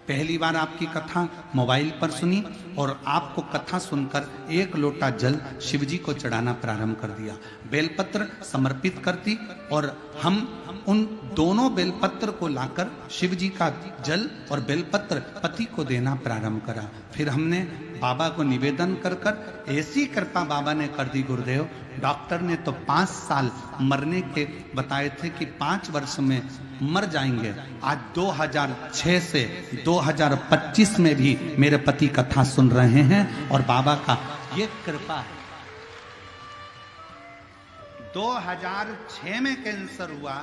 S1: पहली बार आपकी कथा मोबाइल पर सुनी और आपको कथा सुनकर एक लोटा जल शिवजी को चढ़ाना प्रारंभ कर दिया। बेलपत्र समर्पित करती और हम उन दोनों बेलपत्र को लाकर शिवजी का जल और बेलपत्र पति को देना प्रारंभ करा। फिर हमने बाबा को निवेदन कर कर ऐसी कृपा बाबा ने कर दी गुरुदेव, डॉक्टर ने तो 5 साल मरने के बताए थे कि 5 वर्ष में मर जाएंगे। आज 2006 से 2025 में भी मेरे पति कथा सुन रहे हैं और बाबा का ये कृपा है। 2006 में कैंसर हुआ,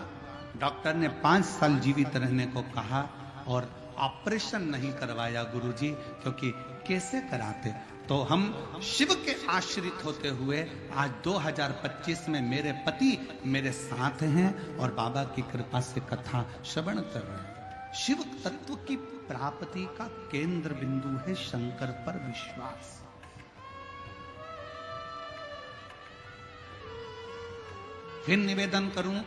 S1: डॉक्टर ने 5 साल जीवित रहने को कहा और ऑपरेशन नहीं करवाया गुरुजी, क्योंकि कैसे कराते। तो हम शिव के आश्रित होते हुए आज 2025 में मेरे पति मेरे साथ हैं और बाबा की कृपा से कथा श्रवण कर रहे हैं। शिव तत्व की प्राप्ति का केंद्र बिंदु है शंकर पर विश्वास। फिर निवेदन करूं,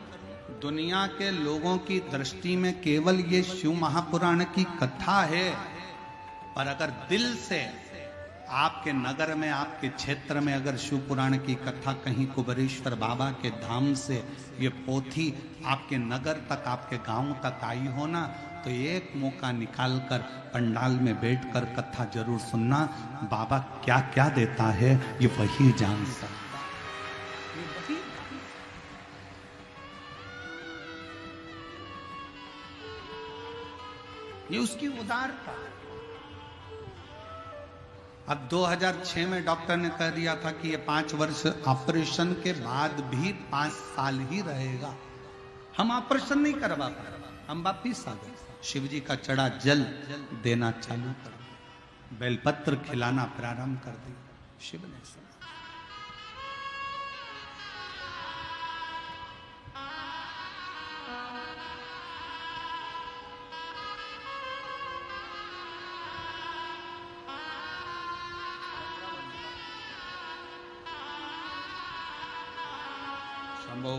S1: दुनिया के लोगों की दृष्टि में केवल ये शिव महापुराण की कथा है, पर अगर दिल से आपके नगर में, आपके क्षेत्र में अगर शिव पुराण की कथा कहीं कुबेरेश्वर बाबा के धाम से ये पोथी आपके नगर तक, आपके गांव तक आई हो ना, तो एक मौका निकालकर पंडाल में बैठकर कथा जरूर सुनना। बाबा क्या क्या देता है ये वही जान सकता। ये उसकी उदारता। अब 2006 में डॉक्टर ने कह दिया था कि ये 5 वर्ष ऑपरेशन के बाद भी 5 साल ही रहेगा। हम ऑपरेशन नहीं करवा पाए, हम वापिस आ गए। शिव जी का चढ़ा जल देना चालू कर दिया, बेलपत्र खिलाना प्रारंभ कर दिया। शिव ने सुना। शंभो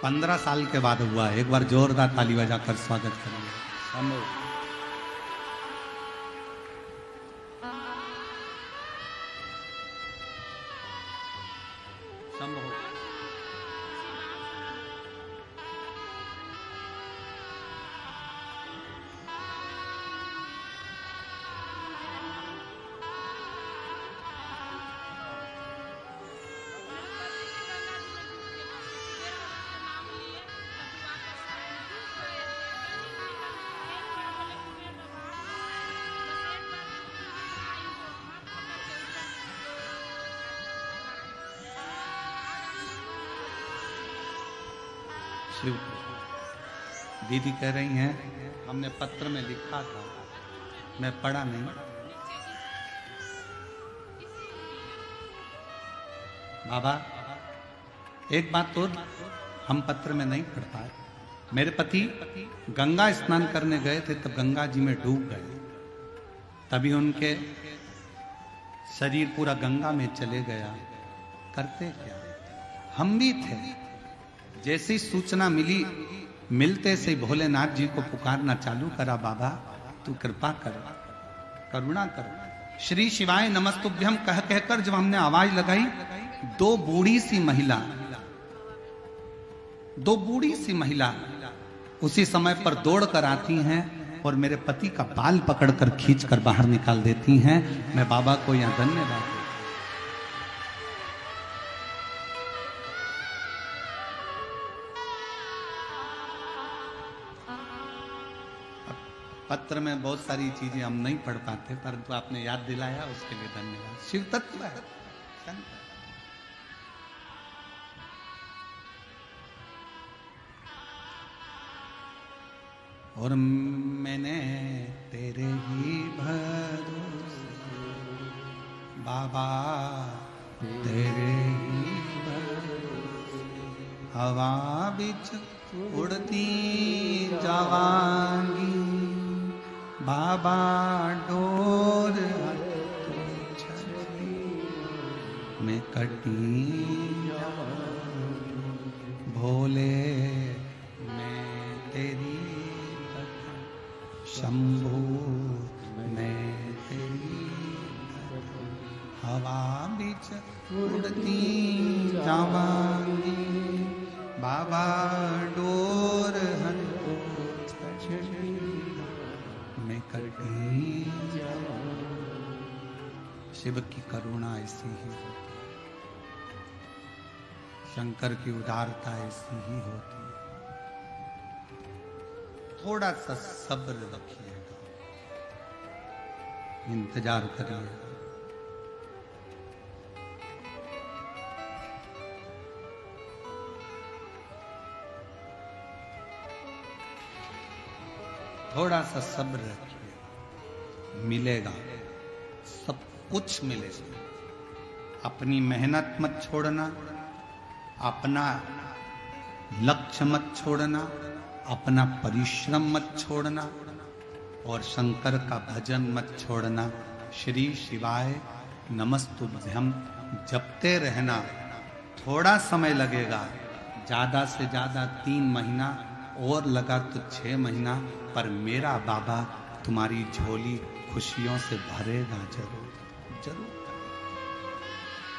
S1: 15 साल के बाद हुआ। एक बार जोरदार ताली बजाकर स्वागत करेंगे। शंभो शंभो। दीदी कह रही हैं हमने पत्र में लिखा था, मैं पढ़ा नहीं। बाबा एक बात तो हम पत्र में नहीं पढ़ पाए। मेरे पति गंगा स्नान करने गए थे, तब गंगा जी में डूब गए, तभी उनके शरीर पूरा गंगा में चले गया। करते क्या, हम भी थे। जैसी सूचना मिली, मिलते से भोलेनाथ जी को पुकारना चालू करा, बाबा तू कृपा कर, करुणा कर। श्री शिवाय नमस्तुभ्यम कह कहकर जब हमने आवाज लगाई, 2 बूढ़ी सी महिला उसी समय पर दौड़ कर आती हैं और मेरे पति का बाल पकड़कर खींचकर बाहर निकाल देती हैं। मैं बाबा को यहां धन्यवाद। पत्र में बहुत सारी चीजें हम नहीं पढ़ पाते, परंतु आपने याद दिलाया, उसके लिए धन्यवाद। शिव तत्व है। और मैंने तेरे ही भरोसे बाबा, तेरे ही भरोसे हवा बिच उड़ती जावांगी, बाबा डोर में कटी भोले मैं तेरी शंभु मैं तेरी हवा बीच उड़ती जावांगी बाबा डोर हर मैं कटी शिव की करुणा ऐसी ही होती, शंकर की उदारता ऐसी ही होती है। थोड़ा सा सब्र रखिएगा, इंतजार करिएगा। थोड़ा सा सब्र रखिए, मिलेगा, सब कुछ मिलेगा। अपनी मेहनत मत छोड़ना, अपना लक्ष्य मत छोड़ना, अपना परिश्रम मत छोड़ना और शंकर का भजन मत छोड़ना। श्री शिवाय नमस्तुभ्यम जपते रहना। थोड़ा समय लगेगा, ज्यादा से ज्यादा 3 महीना और लगा तो 6 महीना, पर मेरा बाबा तुम्हारी झोली खुशियों से भरेगा जरूर जरूर।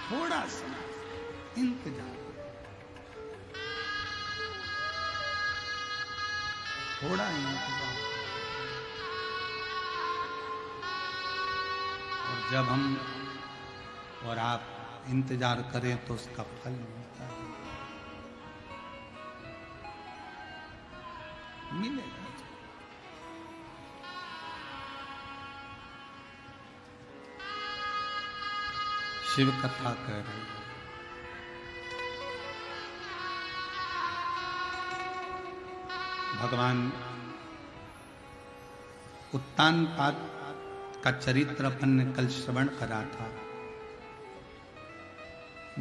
S1: थोड़ा सा इंतजार, थोड़ा इंतजार, और जब हम और आप इंतजार करें तो उसका फल मिलता है, मिलेगा। शिव कथा कह रहे हैं। भगवान उत्तानपाद का चरित्र अपन ने कल श्रवण करा था।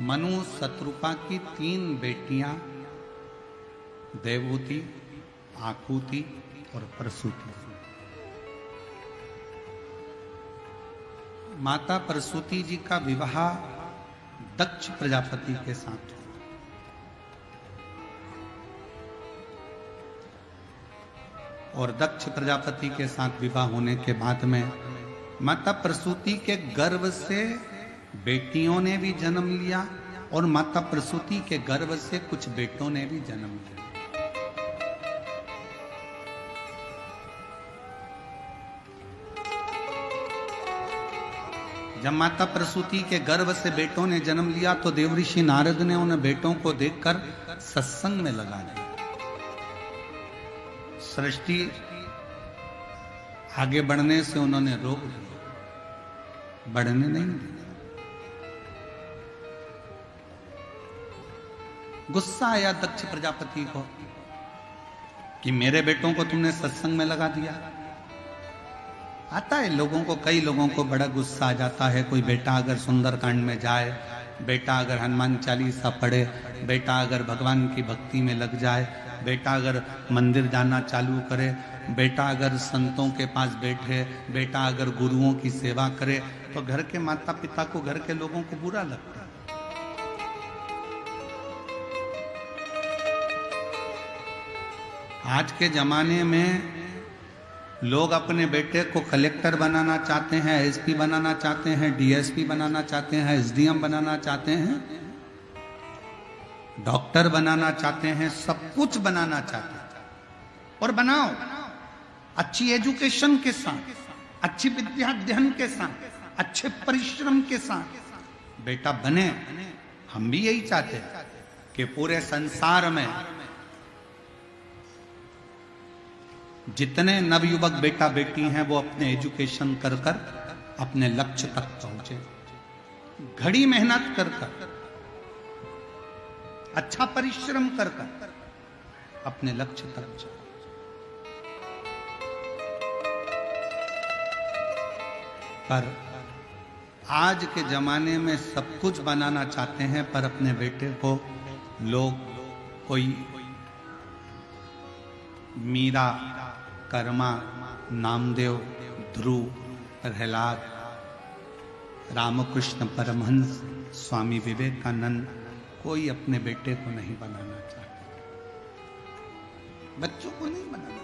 S1: मनु शत्रुपा की 3 बेटियां देवहूति, आकुति और प्रसूति। माता प्रसूति जी का विवाह दक्ष प्रजापति के साथ हुआ। और दक्ष प्रजापति के साथ विवाह होने के बाद में माता प्रसूति के गर्भ से बेटियों ने भी जन्म लिया और माता प्रसूति के गर्भ से कुछ बेटों ने भी जन्म लिया। जब माता प्रसूति के गर्भ से बेटों ने जन्म लिया तो देवऋषि नारद ने उन बेटों को देखकर सत्संग में लगा दिया। सृष्टि आगे बढ़ने से उन्होंने रोक दिया, बढ़ने नहीं दिया। गुस्सा आया दक्ष प्रजापति को कि मेरे बेटों को तुमने सत्संग में लगा दिया। आता है लोगों को, कई लोगों को बड़ा गुस्सा आ जाता है। कोई बेटा अगर सुंदरकांड में जाए, बेटा अगर हनुमान चालीसा पढ़े, बेटा अगर भगवान की भक्ति में लग जाए, बेटा अगर मंदिर जाना चालू करे, बेटा अगर संतों के पास बैठे, बेटा अगर गुरुओं की सेवा करे, तो घर के माता पिता को, घर के लोगों को बुरा लगता है। आज के जमाने में लोग अपने बेटे को कलेक्टर बनाना चाहते हैं, एसपी बनाना चाहते हैं, डीएसपी बनाना चाहते हैं, एसडीएम बनाना चाहते हैं, डॉक्टर बनाना चाहते हैं, सब कुछ बनाना चाहते हैं। और बनाओ अच्छी एजुकेशन के साथ, अच्छी विद्या अध्ययन के साथ, अच्छे परिश्रम के साथ बेटा बने। हम भी यही चाहते हैं कि पूरे संसार में जितने नवयुवक बेटा बेटी हैं वो अपने एजुकेशन कर कर अपने लक्ष्य तक पहुंचे। घड़ी मेहनत कर कर, अच्छा परिश्रम कर कर अपने लक्ष्य तक जाए। पर आज के जमाने में सब कुछ बनाना चाहते हैं, पर अपने बेटे को लोग कोई मीरा, कर्मा, नामदेव, ध्रुव, प्रहलाद, रामकृष्ण परमहंस, स्वामी विवेकानंद, कोई अपने बेटे को नहीं बनाना चाहता, बच्चों को नहीं बनाना।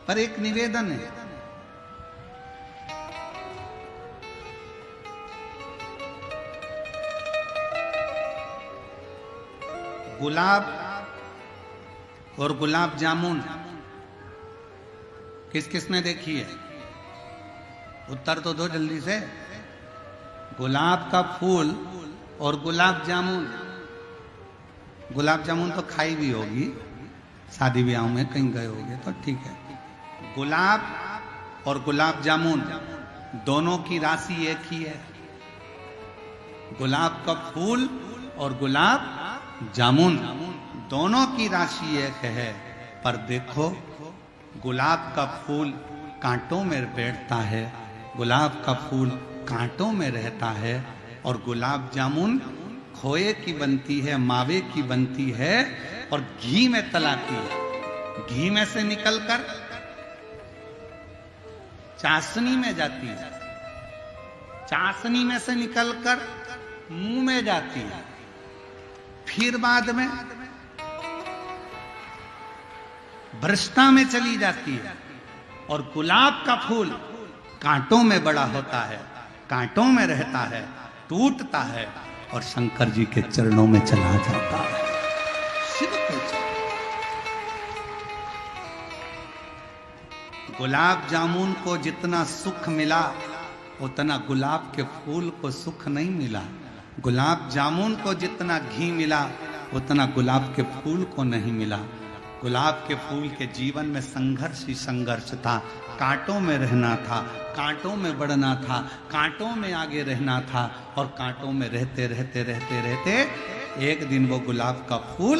S1: पर एक निवेदन है, गुलाब और गुलाब जामुन किस किसने देखी है? उत्तर तो दो जल्दी से। गुलाब का फूल और गुलाब जामुन। गुलाब जामुन तो खाई भी होगी, शादी ब्याह में कहीं गए होगे तो ठीक है। गुलाब और गुलाब जामुन दोनों की राशि एक ही है। गुलाब का फूल और गुलाब जामुन दोनों की राशि एक है, पर देखो गुलाब का फूल कांटों में बैठता है, गुलाब का फूल कांटों में रहता है, और गुलाब जामुन खोए की बनती है, मावे की बनती है और घी में तलाती है। घी में से निकलकर चाशनी में जाती है, चाशनी में से निकलकर मुंह में जाती है, फिर बाद में भ्रष्टा में चली जाती है। और गुलाब का फूल कांटों में बड़ा होता है, कांटों में रहता है, टूटता है और शंकर जी के चरणों में चला जाता है, शिव के चरणों। गुलाब जामुन को जितना सुख मिला उतना गुलाब के फूल को सुख नहीं मिला। गुलाब जामुन को जितना घी मिला उतना गुलाब के फूल को नहीं मिला। गुलाब के फूल के जीवन में संघर्ष ही संघर्ष था, कांटों में रहना था, कांटों में बढ़ना था, कांटों में आगे रहना था, और कांटों में रहते रहते रहते रहते एक दिन वो गुलाब का फूल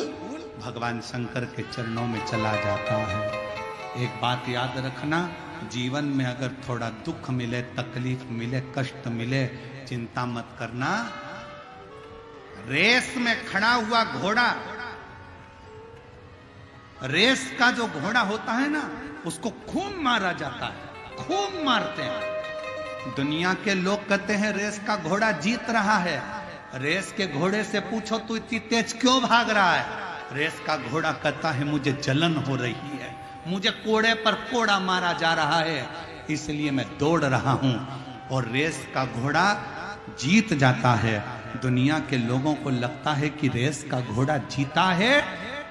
S1: भगवान शंकर के चरणों में चला जाता है। एक बात याद रखना, जीवन में अगर थोड़ा दुख मिले, तकलीफ मिले, कष्ट मिले, चिंता मत करना। रेस में खड़ा हुआ घोड़ा, रेस का जो घोड़ा होता है ना, उसको खूब मारा जाता है, खूब मारते हैं। दुनिया के लोग कहते हैं रेस का घोड़ा जीत रहा है। रेस के घोड़े से पूछो तू इतनी तेज क्यों भाग रहा है? रेस का घोड़ा कहता है मुझे जलन हो रही है, मुझे कोड़े पर कोड़ा मारा जा रहा है, इसलिए मैं दौड़ रहा हूं। और रेस का घोड़ा जीत जाता है। दुनिया के लोगों को लगता है कि रेस का घोड़ा जीता है,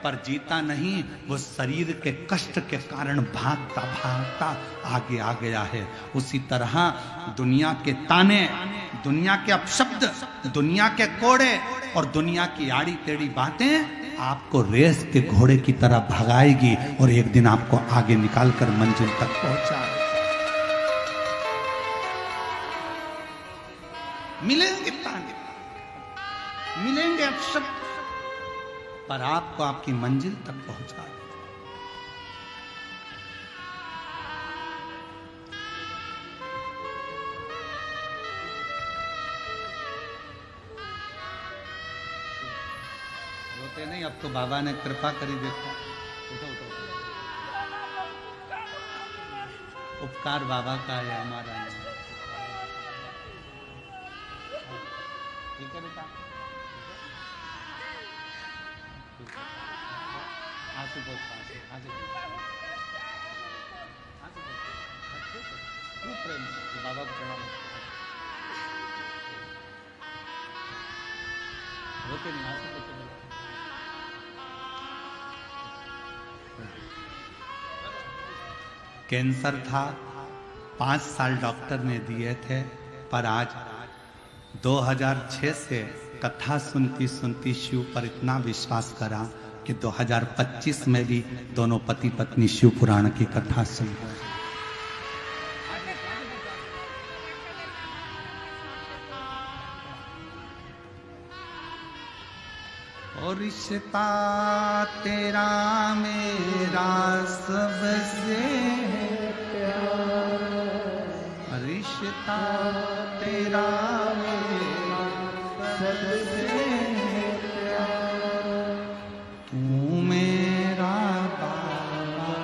S1: पर जीता नहीं, वो शरीर के कष्ट के कारण भागता भागता आगे आ गया है। उसी तरह दुनिया के ताने, दुनिया के अपशब्द, दुनिया के कोड़े और दुनिया की आड़ी टेढ़ी बातें आपको रेस के घोड़े की तरह भगाएगी और एक दिन आपको आगे निकालकर मंजिल तक पहुंचाएगी। मिलेंगे ताने, मिलेंगे अपशब्द, पर आपको आपकी मंजिल तक पहुंचा दे। रोते नहीं, अब तो बाबा ने कृपा करी। देखो उठो उठो, उपकार बाबा का है, हमारा नहीं। ठीक है बेटा, आंसू बहुत प्रेम से बाबा को प्रणाम। रोते नहीं, आंसू कैंसर था, 5 साल डॉक्टर ने दिए थे, पर आज 2006 से कथा सुनती सुनती शिव पर इतना विश्वास करा कि 2025 में भी दोनों पति पत्नी शिव पुराण की कथा सुन रहे। और रिश्ता तेरा मेरा सबसे प्यारा, रिश्ता तेरा मेरा सबसे प्यारा, तू मेरा बाबा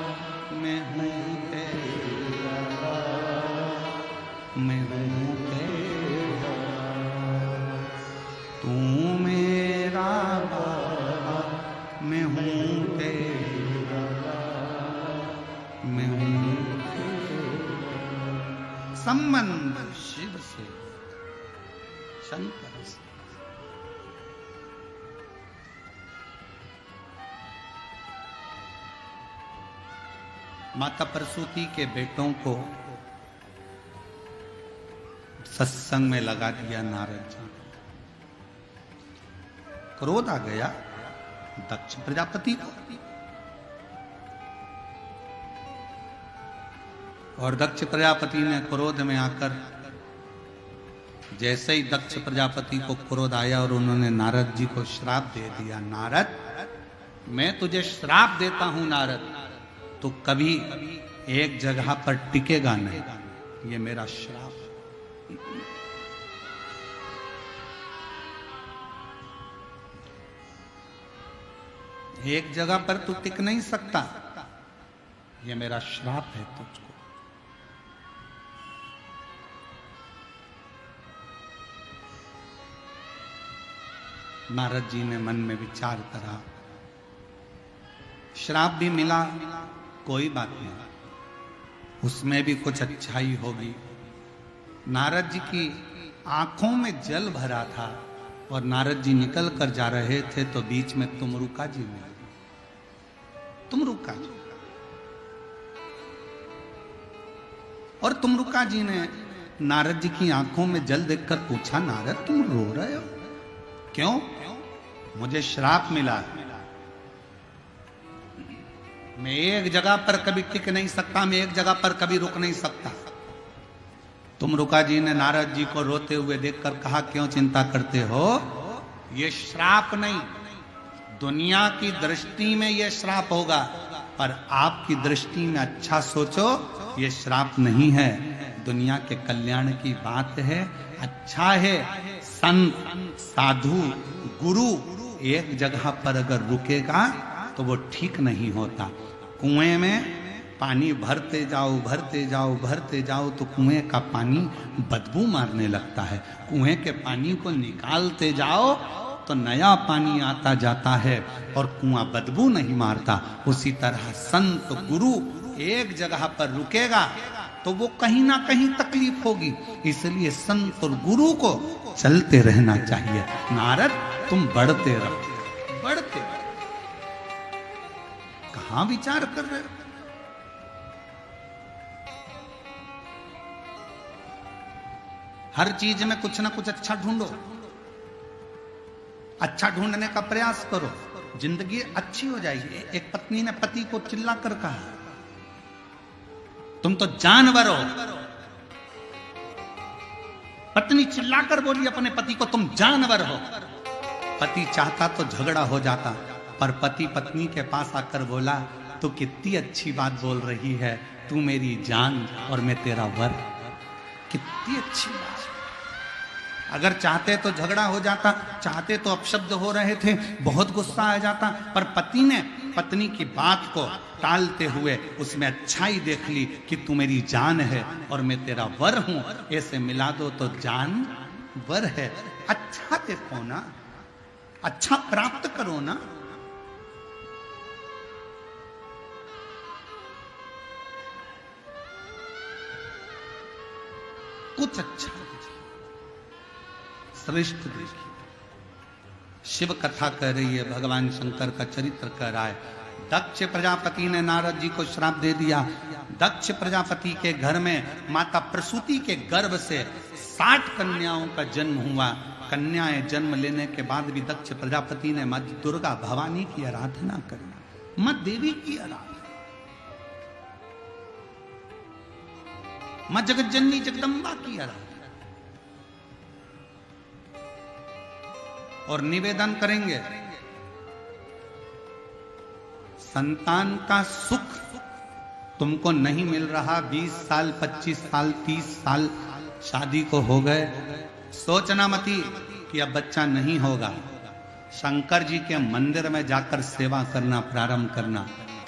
S1: मैं हूँ तेरा, मैं हूँ तेरा, तू मेरा बाबा मैं हूँ तेरा, मैं हूँ संबंध शिव से शंकर से। माता प्रसूति के बेटों को सत्संग में लगा दिया नारद जी। क्रोध आ गया दक्ष प्रजापति को, और दक्ष प्रजापति ने क्रोध में आकर, जैसे ही दक्ष प्रजापति को क्रोध आया और उन्होंने नारद जी को श्राप दे दिया, नारद मैं तुझे श्राप देता हूं नारद, तो कभी एक जगह पर टिकेगा नहीं, ये मेरा श्राप। एक जगह पर तू टिक नहीं सकता, ये मेरा श्राप है तुझको। नारद जी ने मन में विचार करा, श्राप भी मिला, कोई बात नहीं, उसमें भी कुछ अच्छाई होगी। नारद जी की आंखों में जल भरा था और नारद जी निकल कर जा रहे थे तो बीच में तुमरुका जी ने, तुमरुका जी, और तुमरुका जी ने नारद जी की आंखों में जल देखकर पूछा, नारद तुम रो रहे हो क्यों? मुझे श्राप मिला, मैं एक जगह पर कभी टिक नहीं सकता, मैं एक जगह पर कभी रुक नहीं सकता। तुमरुका जी ने नारद जी को रोते हुए देखकर कहा, क्यों चिंता करते हो? ये श्राप नहीं, दुनिया की दृष्टि में ये श्राप होगा, पर आपकी दृष्टि में अच्छा सोचो, ये श्राप नहीं है, दुनिया के कल्याण की बात है, अच्छा है। संत साधु गुरु एक जगह पर अगर रुकेगा तो वो ठीक नहीं होता। कुएं में पानी भरते जाओ भरते जाओ भरते जाओ तो कुएं का पानी बदबू मारने लगता है, कुएं के पानी को निकालते जाओ तो नया पानी आता जाता है और कुआं बदबू नहीं मारता। उसी तरह संत गुरु एक जगह पर रुकेगा तो वो कहीं ना कहीं तकलीफ होगी, इसलिए संत और गुरु को चलते रहना चाहिए। नारद तुम बढ़ते रहो, बढ़ते रहो। कहां विचार कर रहे हो? हर चीज में कुछ ना कुछ अच्छा ढूंढो, अच्छा ढूंढने का प्रयास करो, जिंदगी अच्छी हो जाएगी। एक पत्नी ने पति को चिल्ला कर कहा, तुम तो जानवर हो। पत्नी चिल्लाकर बोली अपने पति को, तुम जानवर हो। पति चाहता तो झगड़ा हो जाता, पर पति पत्नी के पास आकर बोला, तू कितनी अच्छी बात बोल रही है, तू मेरी जान और मैं तेरा वर। कितनी अच्छी बात। अगर चाहते तो झगड़ा हो जाता, चाहते तो अपशब्द हो रहे थे, बहुत गुस्सा आ जाता, पर पति ने पत्नी की बात को टालते हुए उसमें अच्छाई देख ली कि तू मेरी जान है और मैं तेरा वर हूं, ऐसे मिला दो तो जान वर है। अच्छा देखो ना, अच्छा प्राप्त करो ना। कुछ अच्छा श्रेष्ठ देखिए। शिव कथा कह रही है, भगवान शंकर का चरित्र कह रहा है। दक्ष प्रजापति ने नारद जी को श्राप दे दिया। दक्ष प्रजापति के घर में माता प्रसूति के गर्भ से 60 कन्याओं का जन्म हुआ। कन्याएं जन्म लेने के बाद भी दक्ष प्रजापति ने मां दुर्गा भवानी की आराधना करी, मां देवी की आराधना, मां जगज्जननी जगदम्बा की आराधना। और निवेदन करेंगे, संतान का सुख तुमको नहीं मिल रहा, 20 साल 25 साल 30 साल शादी को हो गए, सोचना मती कि अब बच्चा नहीं होगा। शंकर जी के मंदिर में जाकर सेवा करना प्रारंभ करना,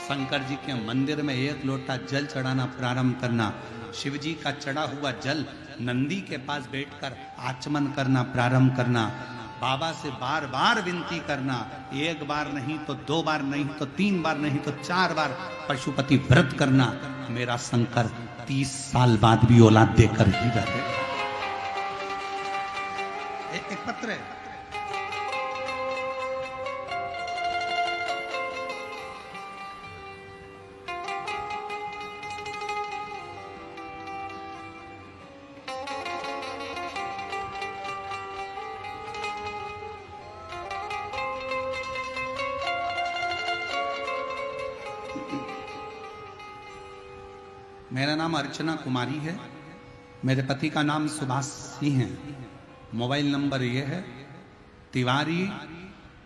S1: शंकर जी के मंदिर में 1 लोटा जल चढ़ाना प्रारंभ करना, शिव जी का चढ़ा हुआ जल नंदी के पास बैठकर आचमन करना प्रारंभ करना, बाबा से बार बार विनती करना, एक बार नहीं तो 2 बार नहीं तो 3 बार नहीं तो 4 बार पशुपति व्रत करना। मेरा शंकर 30 साल बाद भी औलाद देकर ही रहे। एक पत्र है, मेरा नाम अर्चना कुमारी है, मेरे पति का नाम सुभाष सिंह है। मोबाइल नंबर ये है, तिवारी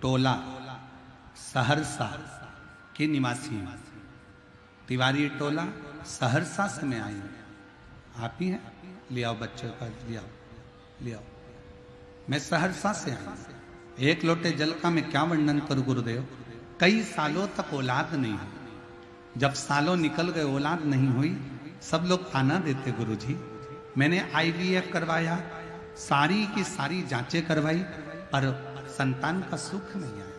S1: टोला सहरसा के निवासी हैं। तिवारी टोला सहरसा से मैं आई हूँ। आप ही हैं? ले आओ बच्चों का, ले आओ। मैं सहरसा से आई हूँ। एक लोटे जल का मैं क्या वर्णन करूं गुरुदेव। कई सालों तक औलाद नहीं हुई। जब सालों निकल गए औलाद नहीं हुई, सब लोग ताना देते गुरुजी। मैंने IVF करवाया, सारी की सारी जांचें करवाई, पर संतान का सुख नहीं आया।